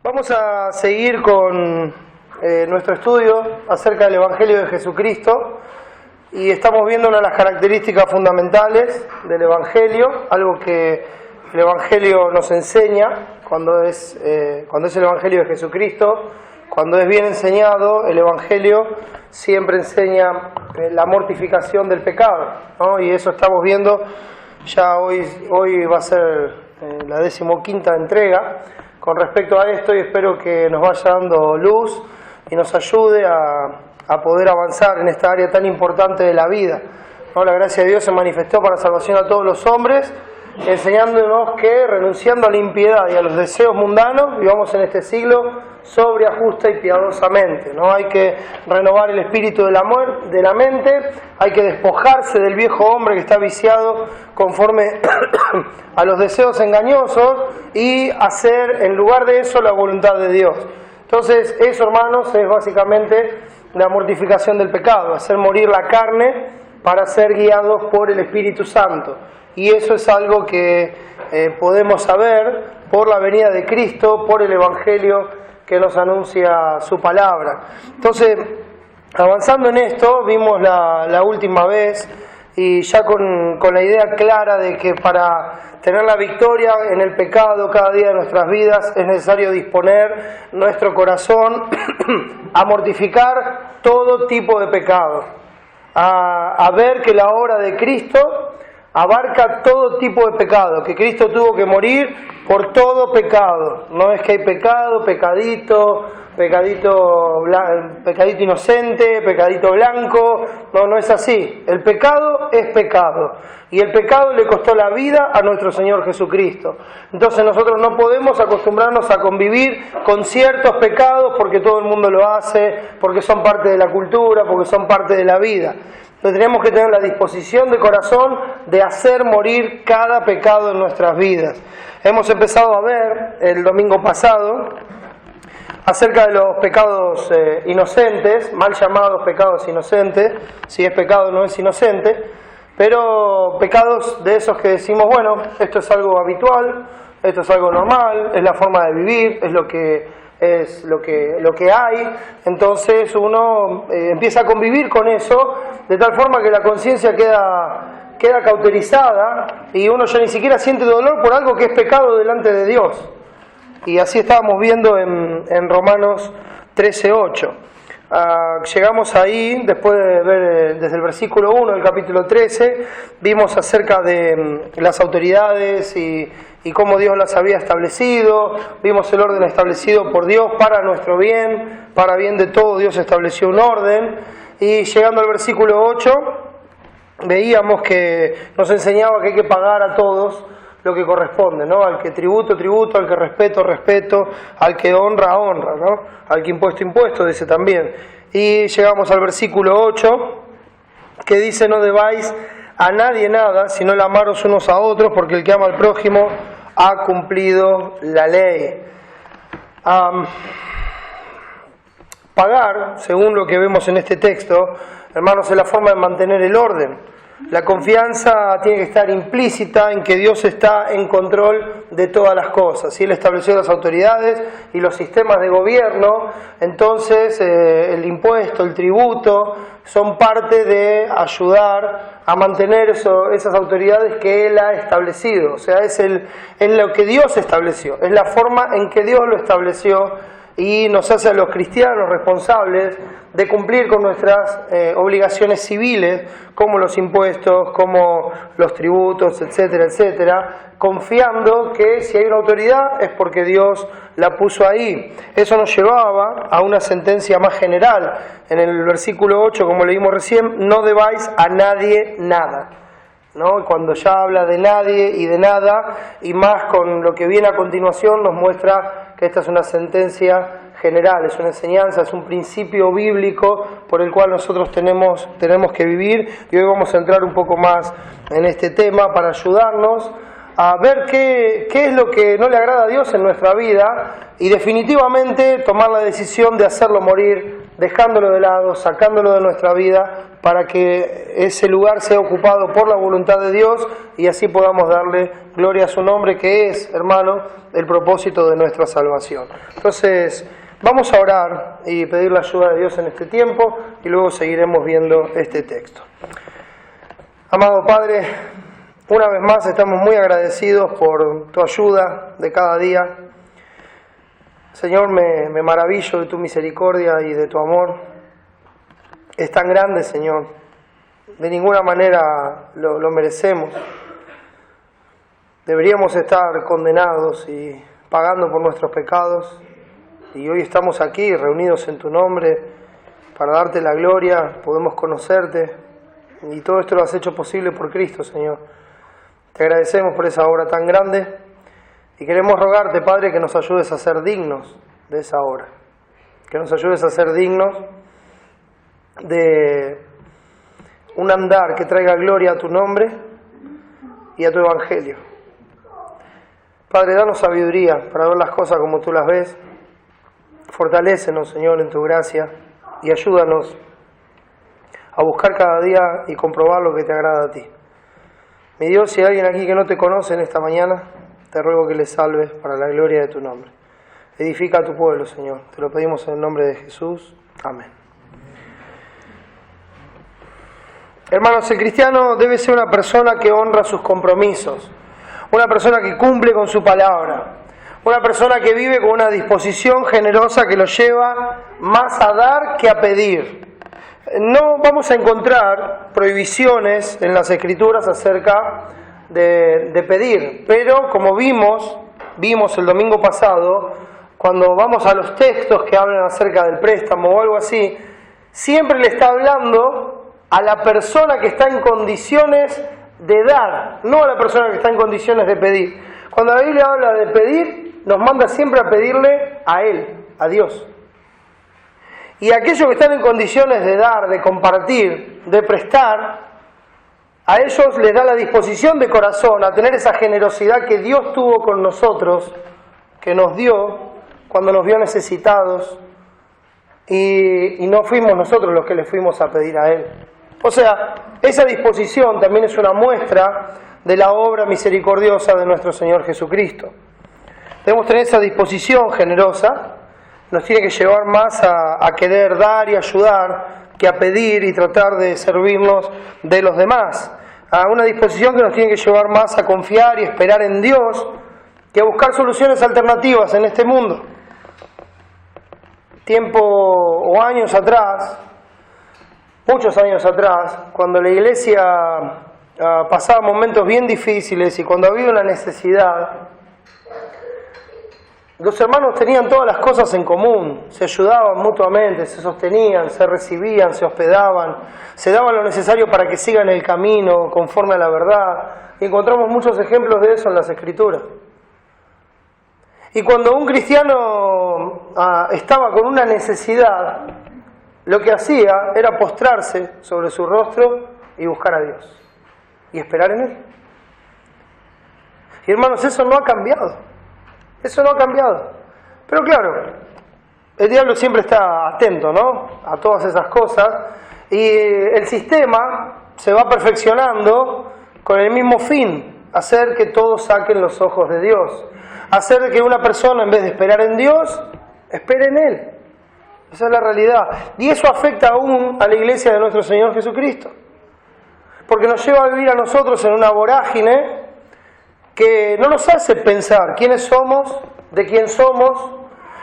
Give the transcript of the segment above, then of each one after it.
Vamos a seguir con nuestro estudio acerca del Evangelio de Jesucristo y estamos viendo una de las características fundamentales del Evangelio, algo que el Evangelio nos enseña cuando es el Evangelio de Jesucristo. Cuando es bien enseñado, el Evangelio siempre enseña la mortificación del pecado, ¿no? Y eso estamos viendo, ya hoy va a ser la 15ª entrega con respecto a esto, y espero que nos vaya dando luz y nos ayude a poder avanzar en esta área tan importante de la vida, ¿no? La gracia de Dios se manifestó para salvación a todos los hombres, enseñándonos que renunciando a la impiedad y a los deseos mundanos vivamos en este siglo sobria, justa y piadosamente, ¿no? Hay que renovar el espíritu de la mente, hay que despojarse del viejo hombre que está viciado conforme a los deseos engañosos y hacer en lugar de eso la voluntad de Dios. Entonces eso, hermanos, es básicamente la mortificación del pecado, hacer morir la carne para ser guiados por el Espíritu Santo. Y eso es algo que podemos saber por la venida de Cristo, por el Evangelio que nos anuncia su palabra. Entonces, avanzando en esto, vimos la última vez, y ya con la idea clara de que para tener la victoria en el pecado cada día de nuestras vidas es necesario disponer nuestro corazón a mortificar todo tipo de pecado, a ver que la obra de Cristo abarca todo tipo de pecado, que Cristo tuvo que morir por todo pecado. No es que hay pecadito inocente, pecadito blanco, no es así. El pecado es pecado, y el pecado le costó la vida a nuestro Señor Jesucristo. Entonces nosotros no podemos acostumbrarnos a convivir con ciertos pecados porque todo el mundo lo hace, porque son parte de la cultura, porque son parte de la vida. Entonces tenemos que tener la disposición de corazón de hacer morir cada pecado en nuestras vidas. Hemos empezado a ver el domingo pasado acerca de los pecados inocentes, mal llamados pecados inocentes. Si es pecado no es inocente, pero pecados de esos que decimos, bueno, esto es algo habitual, esto es algo normal, es la forma de vivir, es lo que hay. Entonces uno empieza a convivir con eso de tal forma que la conciencia queda cauterizada y uno ya ni siquiera siente dolor por algo que es pecado delante de Dios. Y así estábamos viendo en Romanos 13:8. Llegamos ahí, después de ver desde el versículo 1 del capítulo 13, vimos acerca de las autoridades y cómo Dios las había establecido. Vimos el orden establecido por Dios para nuestro bien, para bien de todo. Dios estableció un orden, y llegando al versículo 8 veíamos que nos enseñaba que hay que pagar a todos lo que corresponde, ¿no? Al que tributo, al que respeto, al que honra, ¿no? Al que impuesto, dice también. Y llegamos al versículo 8, que dice: no debáis a nadie nada, sino el amaros unos a otros, porque el que ama al prójimo ha cumplido la ley. Pagar, según lo que vemos en este texto, hermanos, es la forma de mantener el orden. La confianza tiene que estar implícita en que Dios está en control de todas las cosas. Si Él estableció las autoridades y los sistemas de gobierno, entonces el impuesto, el tributo, son parte de ayudar a mantener esas autoridades que Él ha establecido. O sea, es lo que Dios estableció, es la forma en que Dios lo estableció, y nos hace a los cristianos responsables de cumplir con nuestras obligaciones civiles, como los impuestos, como los tributos, etcétera, etcétera, confiando que si hay una autoridad es porque Dios la puso ahí. Eso nos llevaba a una sentencia más general. En el versículo 8, como leímos recién, no debáis a nadie nada, ¿no? Cuando ya habla de nadie y de nada, y más con lo que viene a continuación, nos muestra que esta es una sentencia general, es una enseñanza, es un principio bíblico por el cual nosotros tenemos que vivir. Y hoy vamos a entrar un poco más en este tema para ayudarnos a ver qué es lo que no le agrada a Dios en nuestra vida, y definitivamente tomar la decisión de hacerlo morir, dejándolo de lado, sacándolo de nuestra vida, para que ese lugar sea ocupado por la voluntad de Dios y así podamos darle gloria a su nombre, que es, hermano, el propósito de nuestra salvación. Entonces, vamos a orar y pedir la ayuda de Dios en este tiempo y luego seguiremos viendo este texto. Amado Padre, una vez más estamos muy agradecidos por tu ayuda de cada día. Señor, me maravillo de tu misericordia y de tu amor. Es tan grande, Señor. De ninguna manera lo merecemos. Deberíamos estar condenados y pagando por nuestros pecados. Y hoy estamos aquí reunidos en tu nombre para darte la gloria, podemos conocerte. Y todo esto lo has hecho posible por Cristo, Señor. Te agradecemos por esa obra tan grande y queremos rogarte, Padre, que nos ayudes a ser dignos de esa obra. Que nos ayudes a ser dignos de un andar que traiga gloria a tu nombre y a tu evangelio. Padre, danos sabiduría para ver las cosas como tú las ves. Fortalécenos, Señor, en tu gracia y ayúdanos a buscar cada día y comprobar lo que te agrada a ti. Mi Dios, si hay alguien aquí que no te conoce en esta mañana, te ruego que le salves para la gloria de tu nombre. Edifica a tu pueblo, Señor. Te lo pedimos en el nombre de Jesús. Amén. Hermanos, el cristiano debe ser una persona que honra sus compromisos, una persona que cumple con su palabra, una persona que vive con una disposición generosa que lo lleva más a dar que a pedir. No vamos a encontrar prohibiciones en las Escrituras acerca de pedir, pero como vimos el domingo pasado, cuando vamos a los textos que hablan acerca del préstamo o algo así, siempre le está hablando a la persona que está en condiciones de dar, no a la persona que está en condiciones de pedir. Cuando la Biblia habla de pedir, nos manda siempre a pedirle a Él, a Dios. Y aquellos que están en condiciones de dar, de compartir, de prestar, a ellos les da la disposición de corazón a tener esa generosidad que Dios tuvo con nosotros, que nos dio cuando nos vio necesitados, y no fuimos nosotros los que le fuimos a pedir a Él. O sea, esa disposición también es una muestra de la obra misericordiosa de nuestro Señor Jesucristo. Debemos tener esa disposición generosa. Nos tiene que llevar más a querer dar y ayudar que a pedir y tratar de servirnos de los demás. A una disposición que nos tiene que llevar más a confiar y esperar en Dios que a buscar soluciones alternativas en este mundo. Tiempo o años atrás, muchos años atrás, cuando la iglesia pasaba momentos bien difíciles y cuando había una necesidad, los hermanos tenían todas las cosas en común, se ayudaban mutuamente, se sostenían, se recibían, se hospedaban, se daban lo necesario para que sigan el camino conforme a la verdad. Y encontramos muchos ejemplos de eso en las Escrituras. Y cuando un cristiano estaba con una necesidad, lo que hacía era postrarse sobre su rostro y buscar a Dios y esperar en Él. Y hermanos, eso no ha cambiado. Eso no ha cambiado. Pero claro, el diablo siempre está atento, ¿no?, a todas esas cosas, y el sistema se va perfeccionando con el mismo fin: hacer que todos saquen los ojos de Dios, hacer que una persona, en vez de esperar en Dios, espere en Él. Esa es la realidad. Y eso afecta aún a la iglesia de nuestro Señor Jesucristo, porque nos lleva a vivir a nosotros en una vorágine que no nos hace pensar quiénes somos, de quién somos,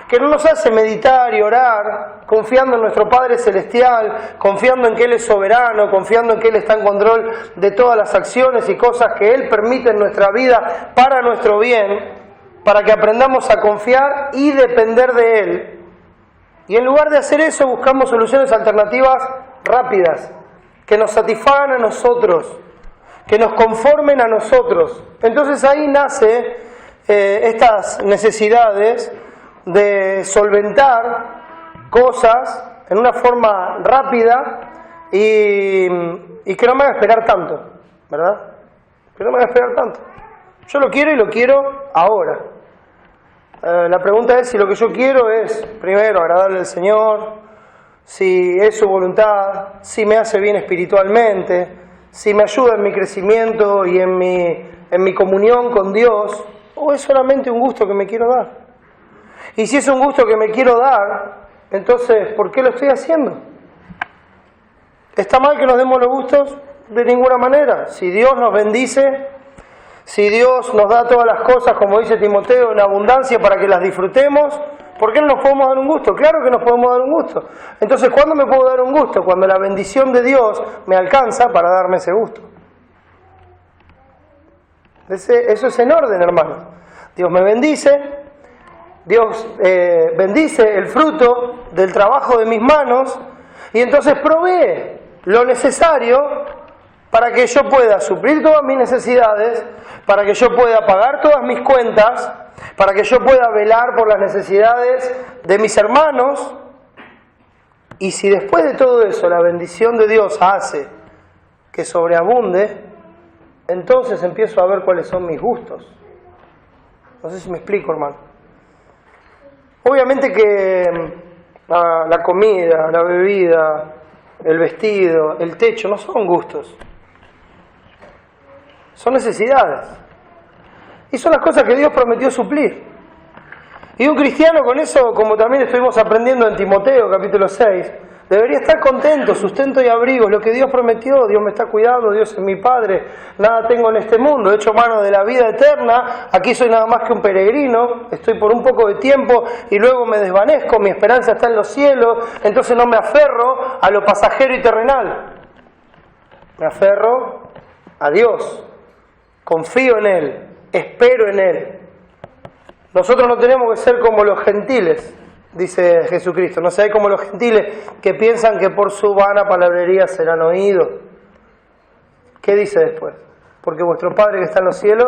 que no nos hace meditar y orar confiando en nuestro Padre Celestial, confiando en que Él es soberano, confiando en que Él está en control de todas las acciones y cosas que Él permite en nuestra vida para nuestro bien, para que aprendamos a confiar y depender de Él. Y en lugar de hacer eso, buscamos soluciones alternativas rápidas, que nos satisfagan a nosotros, que nos conformen a nosotros. Entonces ahí nace estas necesidades de solventar cosas en una forma rápida y que no me haga esperar tanto, ¿verdad? Que no me haga esperar tanto. Yo lo quiero y lo quiero ahora. La pregunta es si lo que yo quiero es, primero, agradarle al Señor, si es su voluntad, si me hace bien espiritualmente, si me ayuda en mi crecimiento y en mi comunión con Dios, o es solamente un gusto que me quiero dar. Y si es un gusto que me quiero dar, entonces, ¿por qué lo estoy haciendo? ¿Está mal que nos demos los gustos? De ninguna manera. Si Dios nos bendice, si Dios nos da todas las cosas, como dice Timoteo, en abundancia para que las disfrutemos, ¿por qué no nos podemos dar un gusto? Claro que nos podemos dar un gusto. Entonces, ¿cuándo me puedo dar un gusto? Cuando la bendición de Dios me alcanza para darme ese gusto. Eso es en orden, hermano. Dios me bendice, Dios bendice el fruto del trabajo de mis manos y entonces provee lo necesario para que yo pueda suplir todas mis necesidades, para que yo pueda pagar todas mis cuentas, para que yo pueda velar por las necesidades de mis hermanos. Y si después de todo eso la bendición de Dios hace que sobreabunde, entonces empiezo a ver cuáles son mis gustos. No sé si me explico, hermano. Obviamente que la comida, la bebida, el vestido, el techo, no son gustos. Son necesidades. Y son las cosas que Dios prometió suplir. Y un cristiano con eso, como también estuvimos aprendiendo en Timoteo, capítulo 6, debería estar contento, sustento y abrigo, es lo que Dios prometió. Dios me está cuidando, Dios es mi Padre, nada tengo en este mundo, he hecho mano de la vida eterna, aquí soy nada más que un peregrino, estoy por un poco de tiempo y luego me desvanezco, mi esperanza está en los cielos, entonces no me aferro a lo pasajero y terrenal, me aferro a Dios, confío en Él, espero en Él. Nosotros no tenemos que ser como los gentiles, dice Jesucristo, no seáis como los gentiles que piensan que por su vana palabrería serán oídos. ¿Qué dice después? Porque vuestro Padre que está en los cielos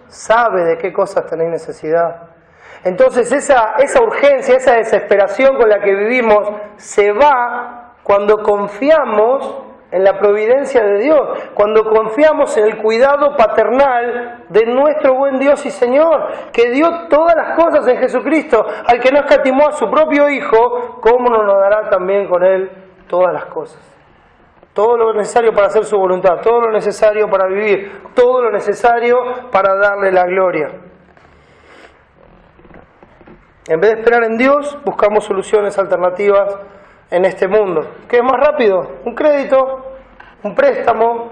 sabe de qué cosas tenéis necesidad. Entonces esa urgencia, esa desesperación con la que vivimos se va cuando confiamos en la providencia de Dios, cuando confiamos en el cuidado paternal de nuestro buen Dios y Señor, que dio todas las cosas en Jesucristo, al que no escatimó a su propio Hijo, ¿cómo no nos dará también con Él todas las cosas? Todo lo necesario para hacer su voluntad, todo lo necesario para vivir, todo lo necesario para darle la gloria. En vez de esperar en Dios, buscamos soluciones alternativas en este mundo. ¿Qué es más rápido? Un crédito, un préstamo,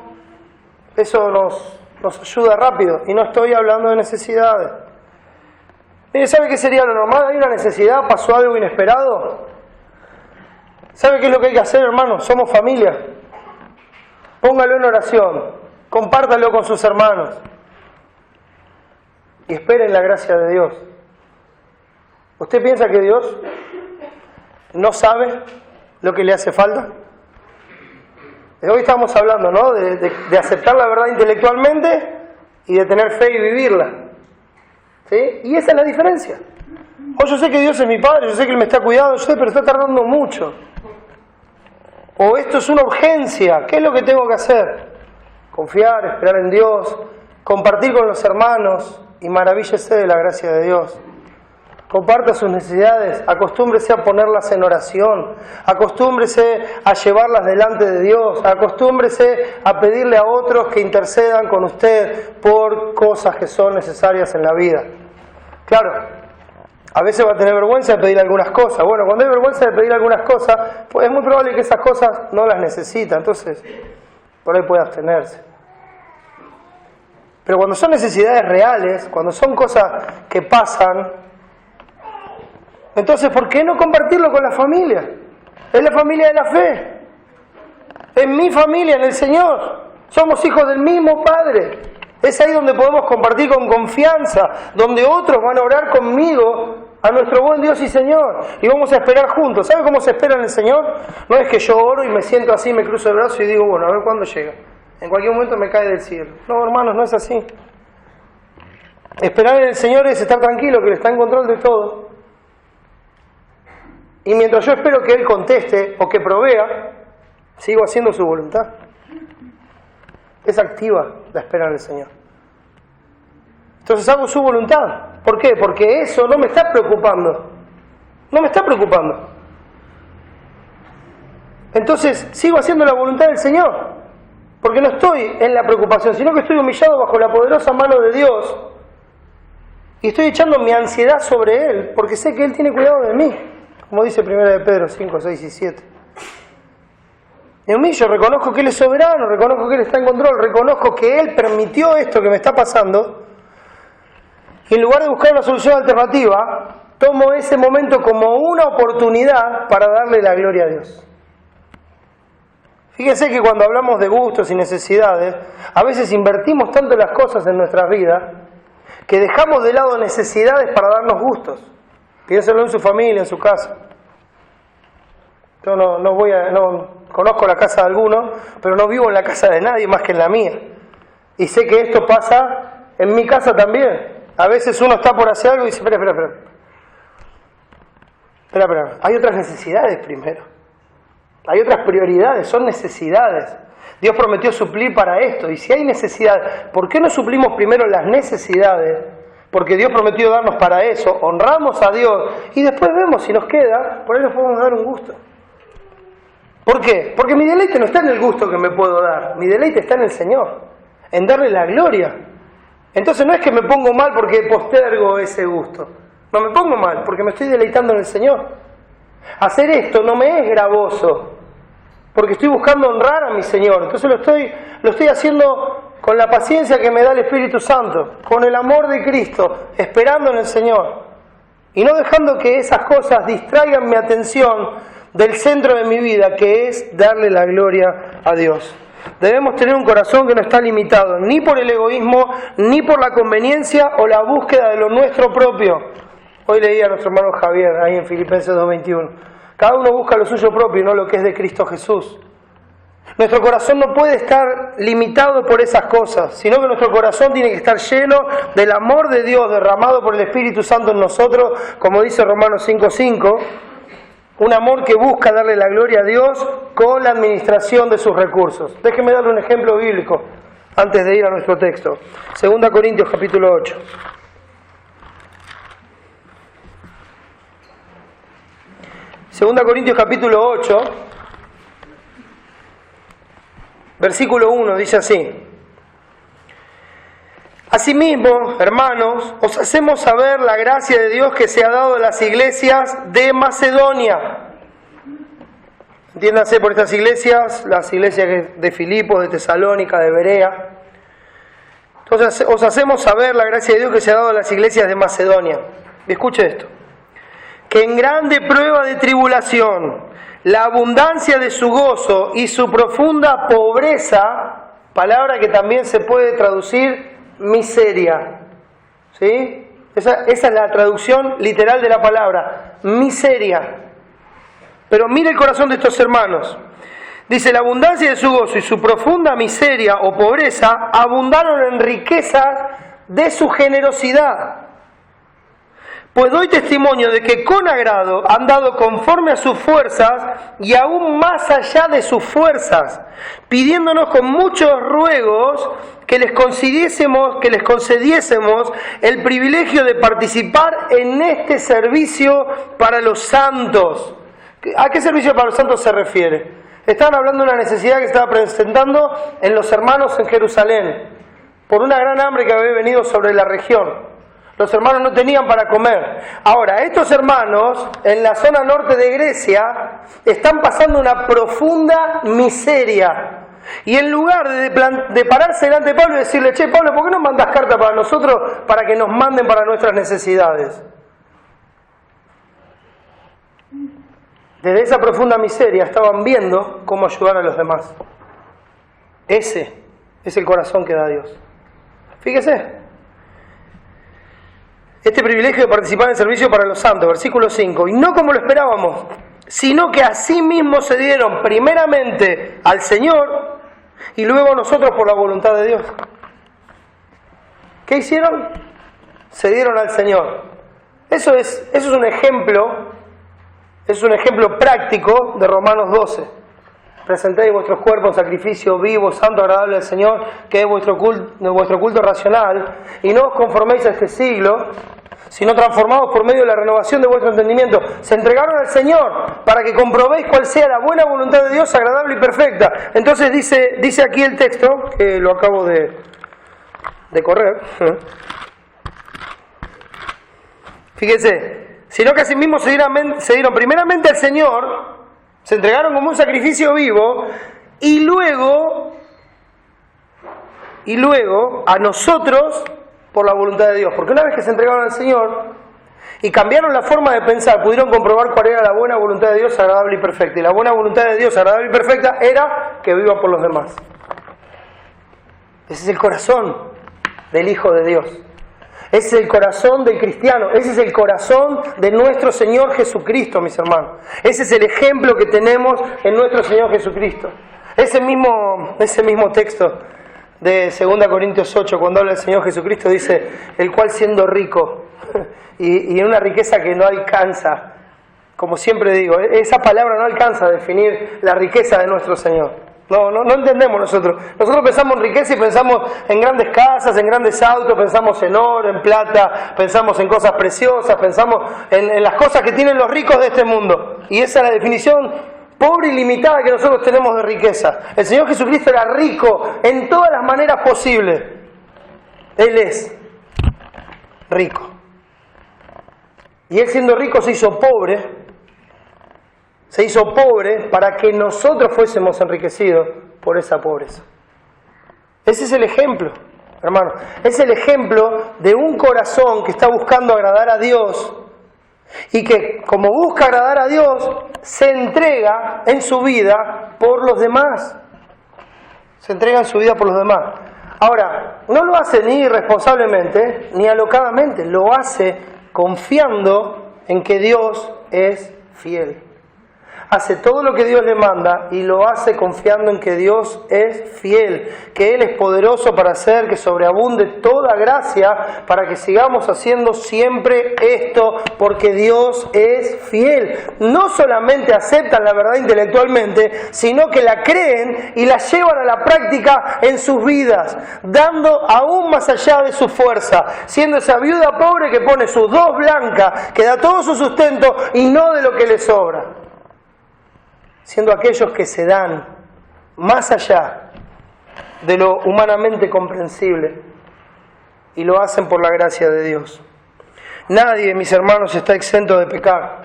eso nos ayuda rápido, y no estoy hablando de necesidades. Mire, ¿sabe qué sería lo normal? Hay una necesidad, pasó algo inesperado. ¿Sabe qué es lo que hay que hacer, hermano? Somos familia. Póngalo en oración, compártalo con sus hermanos y esperen la gracia de Dios. ¿Usted piensa que Dios no sabe lo que le hace falta? Hoy estamos hablando, ¿no?, de aceptar la verdad intelectualmente y de tener fe y vivirla, ¿sí? Y esa es la diferencia. Yo sé que Dios es mi Padre, yo sé que Él me está cuidando, yo sé, pero está tardando mucho. O esto es una urgencia, ¿qué es lo que tengo que hacer? Confiar, esperar en Dios, compartir con los hermanos y maravíllese de la gracia de Dios. Comparta sus necesidades, acostúmbrese a ponerlas en oración, acostúmbrese a llevarlas delante de Dios, acostúmbrese a pedirle a otros que intercedan con usted por cosas que son necesarias en la vida. Claro, a veces va a tener vergüenza de pedir algunas cosas. Bueno, cuando hay vergüenza de pedir algunas cosas, pues es muy probable que esas cosas no las necesita, entonces por ahí puede abstenerse. Pero cuando son necesidades reales, cuando son cosas que pasan, entonces, ¿por qué no compartirlo con la familia? Es la familia de la fe. Es mi familia en el Señor. Somos hijos del mismo Padre. Es ahí donde podemos compartir con confianza, donde otros van a orar conmigo a nuestro buen Dios y Señor. Y vamos a esperar juntos. ¿Sabe cómo se espera en el Señor? No es que yo oro y me siento así, me cruzo el brazo y digo, bueno, a ver cuándo llega. En cualquier momento me cae del cielo. No, hermanos, no es así. Esperar en el Señor es estar tranquilo, que Él está en control de todo. Y mientras yo espero que Él conteste o que provea, sigo haciendo su voluntad. Es activa la espera en el Señor. Entonces hago su voluntad. ¿Por qué? Porque eso no me está preocupando. No me está preocupando. entonces sigo haciendo la voluntad del Señor, porque no estoy en la preocupación, sino que estoy humillado bajo la poderosa mano de Dios y estoy echando mi ansiedad sobre Él, porque sé que Él tiene cuidado de mí, como dice 1 de Pedro 5, 6 y 7. Me humillo, reconozco que Él es soberano, reconozco que Él está en control, reconozco que Él permitió esto que me está pasando, y en lugar de buscar una solución alternativa, tomo ese momento como una oportunidad para darle la gloria a Dios. Fíjense que cuando hablamos de gustos y necesidades, a veces invertimos tanto las cosas en nuestras vidas que dejamos de lado necesidades para darnos gustos. Piénsenlo en su familia, en su casa. Yo no conozco la casa de alguno, pero no vivo en la casa de nadie más que en la mía. Y sé que esto pasa en mi casa también. A veces uno está por hacer algo y dice, espera. Hay otras necesidades primero. Hay otras prioridades, son necesidades. Dios prometió suplir para esto. Y si hay necesidad, ¿por qué no suplimos primero las necesidades? Porque Dios prometió darnos para eso. Honramos a Dios y después vemos si nos queda, por ahí nos podemos dar un gusto. ¿Por qué? Porque mi deleite no está en el gusto que me puedo dar. Mi deleite está en el Señor, en darle la gloria. Entonces no es que me pongo mal porque postergo ese gusto. No me pongo mal porque me estoy deleitando en el Señor. Hacer esto no me es gravoso porque estoy buscando honrar a mi Señor. Entonces lo estoy haciendo con la paciencia que me da el Espíritu Santo, con el amor de Cristo, esperando en el Señor. Y no dejando que esas cosas distraigan mi atención del centro de mi vida, que es darle la gloria a Dios. Debemos tener un corazón que no está limitado ni por el egoísmo, ni por la conveniencia o la búsqueda de lo nuestro propio. Hoy leí a nuestro hermano Javier, ahí en Filipenses 2:21. Cada uno busca lo suyo propio y no lo que es de Cristo Jesús. Nuestro corazón no puede estar limitado por esas cosas, sino que nuestro corazón tiene que estar lleno del amor de Dios derramado por el Espíritu Santo en nosotros, como dice Romanos 5:5. Un amor que busca darle la gloria a Dios con la administración de sus recursos. Déjenme darle un ejemplo bíblico antes de ir a nuestro texto. 2 Corintios capítulo 8. Segunda Corintios capítulo 8, versículo 1, dice así: Asimismo, hermanos, os hacemos saber la gracia de Dios que se ha dado a las iglesias de Macedonia. Entiéndanse por estas iglesias, las iglesias de Filipos, de Tesalónica, de Berea. Entonces, os hacemos saber la gracia de Dios que se ha dado a las iglesias de Macedonia. Y escuche esto: que en grande prueba de tribulación, la abundancia de su gozo y su profunda pobreza, palabra que también se puede traducir miseria, ¿sí? Esa es la traducción literal de la palabra, miseria. Pero mire el corazón de estos hermanos. Dice, la abundancia de su gozo y su profunda miseria o pobreza abundaron en riquezas de su generosidad. Pues doy testimonio de que con agrado han dado conforme a sus fuerzas y aún más allá de sus fuerzas, pidiéndonos con muchos ruegos que les concediésemos el privilegio de participar en este servicio para los santos. ¿A qué servicio para los santos se refiere? Estaban hablando de una necesidad que estaba presentando en los hermanos en Jerusalén, por una gran hambre que había venido sobre la región. Los hermanos no tenían para comer. Ahora, estos hermanos, en la zona norte de Grecia, están pasando una profunda miseria. Y en lugar de pararse delante de Pablo y decirle, che, Pablo, ¿por qué no mandas carta para nosotros para que nos manden para nuestras necesidades? Desde esa profunda miseria estaban viendo cómo ayudar a los demás. Ese es el corazón que da Dios. Fíjese. Este privilegio de participar en el servicio para los santos, versículo 5, y no como lo esperábamos, sino que así mismo se dieron primeramente al Señor y luego a nosotros por la voluntad de Dios. ¿Qué hicieron? Se dieron al Señor. Eso es un ejemplo práctico de Romanos 12. presentéis vuestros cuerpos en sacrificio vivo, santo, agradable al Señor, que es vuestro culto racional, y no os conforméis a este siglo, sino transformados por medio de la renovación de vuestro entendimiento. Se entregaron al Señor para que comprobéis cuál sea la buena voluntad de Dios, agradable y perfecta. Entonces dice aquí el texto, que lo acabo de correr. Fíjense, sino que asimismo se dieron primeramente al Señor, se entregaron como un sacrificio vivo, y luego a nosotros por la voluntad de Dios. Porque una vez que se entregaron al Señor y cambiaron la forma de pensar, pudieron comprobar cuál era la buena voluntad de Dios, agradable y perfecta. Y la buena voluntad de Dios, agradable y perfecta, era que viva por los demás. Ese es el corazón del Hijo de Dios. Ese es el corazón del cristiano. Ese es el corazón de nuestro Señor Jesucristo, mis hermanos. Ese es el ejemplo que tenemos en nuestro Señor Jesucristo. Ese mismo texto de 2 Corintios 8, cuando habla del Señor Jesucristo, dice: el cual siendo rico, y en una riqueza que no alcanza, como siempre digo, esa palabra no alcanza a definir la riqueza de nuestro Señor. No entendemos nosotros. Nosotros pensamos en riqueza y pensamos en grandes casas, en grandes autos, pensamos en oro, en plata, pensamos en cosas preciosas, pensamos en las cosas que tienen los ricos de este mundo. Y esa es la definición pobre y limitada que nosotros tenemos de riqueza. El Señor Jesucristo era rico en todas las maneras posibles. Él es rico. Y Él, siendo rico, se hizo pobre para que nosotros fuésemos enriquecidos por esa pobreza. Ese es el ejemplo, hermano. Es el ejemplo de un corazón que está buscando agradar a Dios y que, como busca agradar a Dios, se entrega en su vida por los demás. Se entrega en su vida por los demás. Ahora, no lo hace ni irresponsablemente ni alocadamente, lo hace confiando en que Dios es fiel. Hace todo lo que Dios le manda y lo hace confiando en que Dios es fiel, que Él es poderoso para hacer que sobreabunde toda gracia, para que sigamos haciendo siempre esto, porque Dios es fiel. No solamente aceptan la verdad intelectualmente, sino que la creen y la llevan a la práctica en sus vidas, dando aún más allá de su fuerza, siendo esa viuda pobre que pone sus 2 blancas, que da todo su sustento y no de lo que le sobra. Siendo aquellos que se dan más allá de lo humanamente comprensible y lo hacen por la gracia de Dios. Nadie, mis hermanos, está exento de pecar.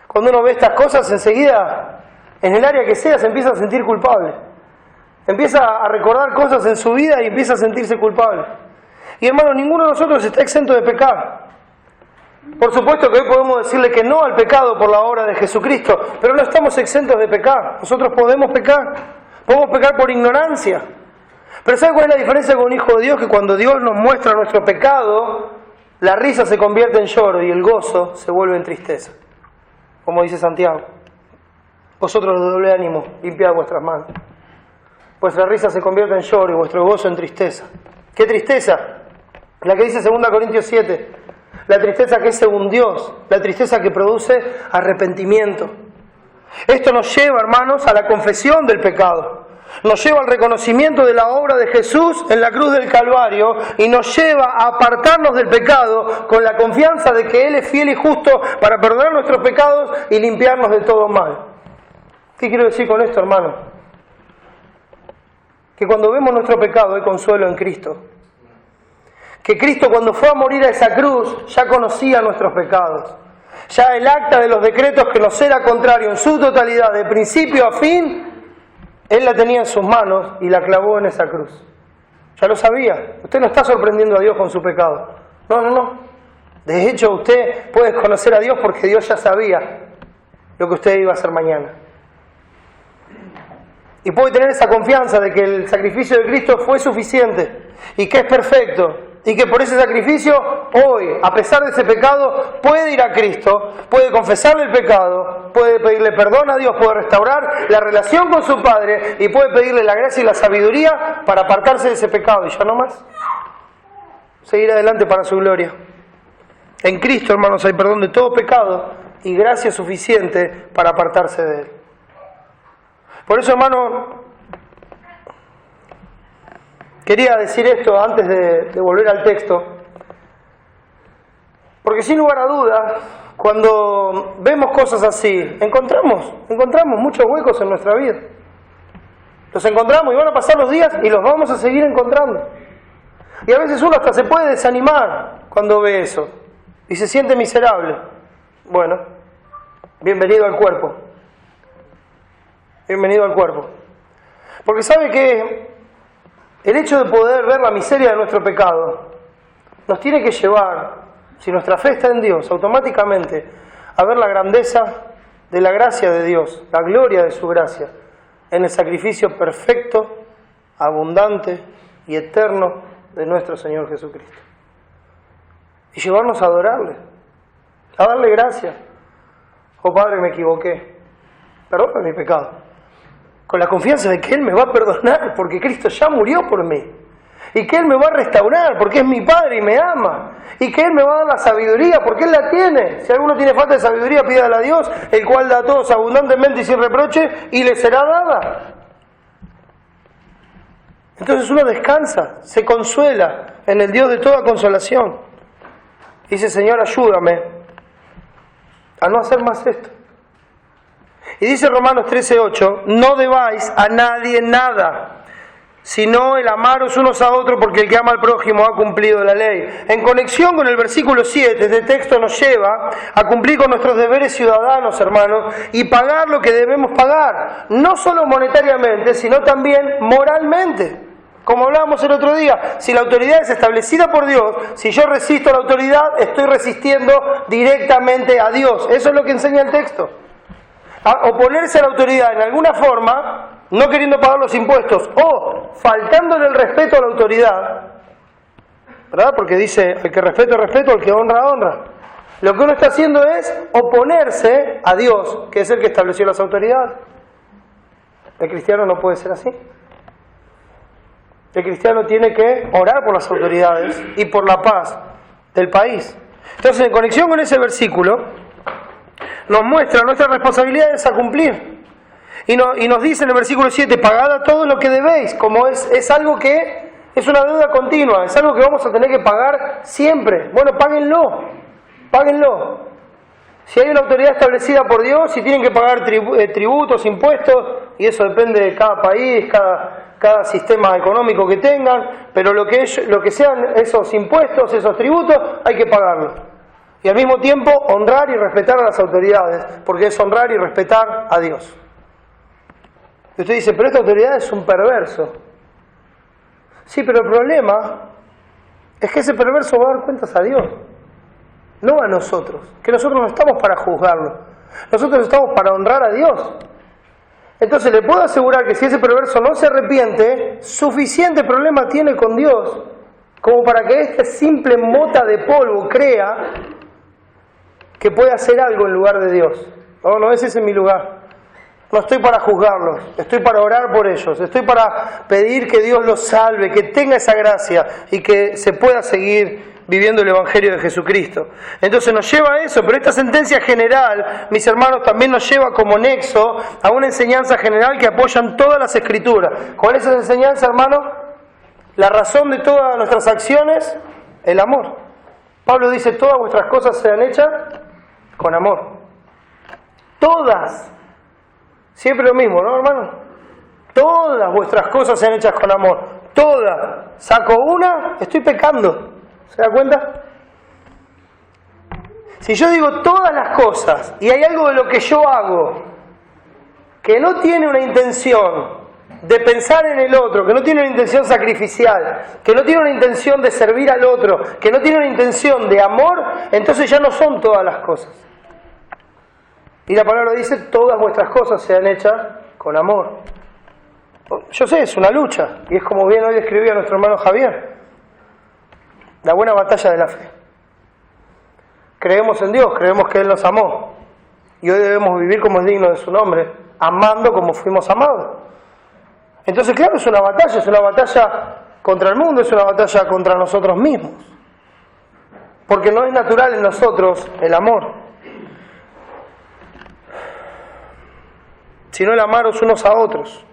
Cuando uno ve estas cosas, enseguida, en el área que sea, se empieza a sentir culpable. Empieza a recordar cosas en su vida y empieza a sentirse culpable. Y hermano, ninguno de nosotros está exento de pecar. Por supuesto que hoy podemos decirle que no al pecado por la obra de Jesucristo, pero no estamos exentos de pecar. Nosotros podemos pecar por ignorancia. Pero ¿sabe cuál es la diferencia con un hijo de Dios? Que cuando Dios nos muestra nuestro pecado, la risa se convierte en lloro y el gozo se vuelve en tristeza. Como dice Santiago: vosotros de doble ánimo, limpiad vuestras manos. Vuestra risa se convierte en lloro y vuestro gozo en tristeza. ¿Qué tristeza? La que dice 2 Corintios 7. La tristeza que es según Dios, la tristeza que produce arrepentimiento. Esto nos lleva, hermanos, a la confesión del pecado. Nos lleva al reconocimiento de la obra de Jesús en la cruz del Calvario y nos lleva a apartarnos del pecado con la confianza de que Él es fiel y justo para perdonar nuestros pecados y limpiarnos de todo mal. ¿Qué quiero decir con esto, hermano? Que cuando vemos nuestro pecado hay consuelo en Cristo. Que Cristo, cuando fue a morir a esa cruz, ya conocía nuestros pecados. Ya el acta de los decretos que nos era contrario en su totalidad, de principio a fin, Él la tenía en sus manos y la clavó en esa cruz. Ya lo sabía. Usted no está sorprendiendo a Dios con su pecado. No. De hecho, usted puede conocer a Dios porque Dios ya sabía lo que usted iba a hacer mañana. Y puede tener esa confianza de que el sacrificio de Cristo fue suficiente y que es perfecto. Y que por ese sacrificio, hoy, a pesar de ese pecado, puede ir a Cristo, puede confesarle el pecado, puede pedirle perdón a Dios, puede restaurar la relación con su Padre y puede pedirle la gracia y la sabiduría para apartarse de ese pecado y ya no más. Seguir adelante para su gloria. En Cristo, hermanos, hay perdón de todo pecado y gracia suficiente para apartarse de Él. Por eso, hermano, quería decir esto antes de volver al texto, porque sin lugar a dudas, cuando vemos cosas así, encontramos muchos huecos en nuestra vida. Los encontramos y van a pasar los días y los vamos a seguir encontrando. Y a veces uno hasta se puede desanimar cuando ve eso y se siente miserable. Bueno, bienvenido al cuerpo. Bienvenido al cuerpo. Porque sabe que el hecho de poder ver la miseria de nuestro pecado nos tiene que llevar, si nuestra fe está en Dios, automáticamente a ver la grandeza de la gracia de Dios, la gloria de su gracia, en el sacrificio perfecto, abundante y eterno de nuestro Señor Jesucristo. Y llevarnos a adorarle, a darle gracias. Oh Padre, me equivoqué, perdona mi pecado, con la confianza de que Él me va a perdonar porque Cristo ya murió por mí, y que Él me va a restaurar porque es mi Padre y me ama, y que Él me va a dar la sabiduría porque Él la tiene. Si alguno tiene falta de sabiduría, pídala a Dios, el cual da a todos abundantemente y sin reproche, y le será dada. Entonces uno descansa, se consuela en el Dios de toda consolación. Dice, Señor, ayúdame a no hacer más esto. Y dice Romanos 13:8, no debáis a nadie nada, sino el amaros unos a otros, porque el que ama al prójimo ha cumplido la ley. En conexión con el versículo 7, este texto nos lleva a cumplir con nuestros deberes ciudadanos, hermanos, y pagar lo que debemos pagar, no solo monetariamente, sino también moralmente. Como hablábamos el otro día, si la autoridad es establecida por Dios, si yo resisto a la autoridad, estoy resistiendo directamente a Dios. Eso es lo que enseña el texto. A oponerse a la autoridad en alguna forma, no queriendo pagar los impuestos o faltándole el respeto a la autoridad, ¿verdad? Porque dice, el que respeto, respeto, el que honra, honra. Lo que uno está haciendo es oponerse a Dios, que es el que estableció las autoridades. El cristiano no puede ser así. El cristiano tiene que orar por las autoridades y por la paz del país. Entonces, en conexión con ese versículo, nos muestra nuestras responsabilidades a cumplir. Y nos dice en el versículo 7, pagad a todo lo que debéis, como es algo que es una deuda continua, es algo que vamos a tener que pagar siempre. Bueno, páguenlo. Si hay una autoridad establecida por Dios, si tienen que pagar tributos, impuestos, y eso depende de cada país, cada sistema económico que tengan, pero lo que sean esos impuestos, esos tributos, hay que pagarlos. Y al mismo tiempo honrar y respetar a las autoridades, porque es honrar y respetar a Dios. Y usted dice, pero esta autoridad es un perverso. Sí, pero el problema es que ese perverso va a dar cuentas a Dios, no a nosotros, que nosotros no estamos para juzgarlo, nosotros estamos para honrar a Dios. Entonces le puedo asegurar que si ese perverso no se arrepiente, suficiente problema tiene con Dios como para que esta simple mota de polvo crea que puede hacer algo en lugar de Dios. No es ese mi lugar. No estoy para juzgarlos, estoy para orar por ellos, estoy para pedir que Dios los salve, que tenga esa gracia y que se pueda seguir viviendo el Evangelio de Jesucristo. Entonces nos lleva a eso, pero esta sentencia general, mis hermanos, también nos lleva como nexo a una enseñanza general que apoyan todas las Escrituras. ¿Cuál es esa enseñanza, hermano? La razón de todas nuestras acciones, el amor. Pablo dice, todas vuestras cosas sean hechas con amor. Todas. Siempre lo mismo, ¿no, hermano? Todas vuestras cosas sean hechas con amor. Todas. Saco una, estoy pecando. ¿Se da cuenta? Si yo digo todas las cosas y hay algo de lo que yo hago que no tiene una intención de pensar en el otro, que no tiene una intención sacrificial, que no tiene una intención de servir al otro, que no tiene una intención de amor, entonces ya no son todas las cosas. Y la palabra dice, todas vuestras cosas sean hechas con amor. Yo sé, es una lucha, y es como bien hoy describía nuestro hermano Javier. La buena batalla de la fe. Creemos en Dios, creemos que Él nos amó. Y hoy debemos vivir como es digno de su nombre, amando como fuimos amados. Entonces, claro, es una batalla contra el mundo, es una batalla contra nosotros mismos. Porque no es natural en nosotros el amor. sino el amaros unos a otros.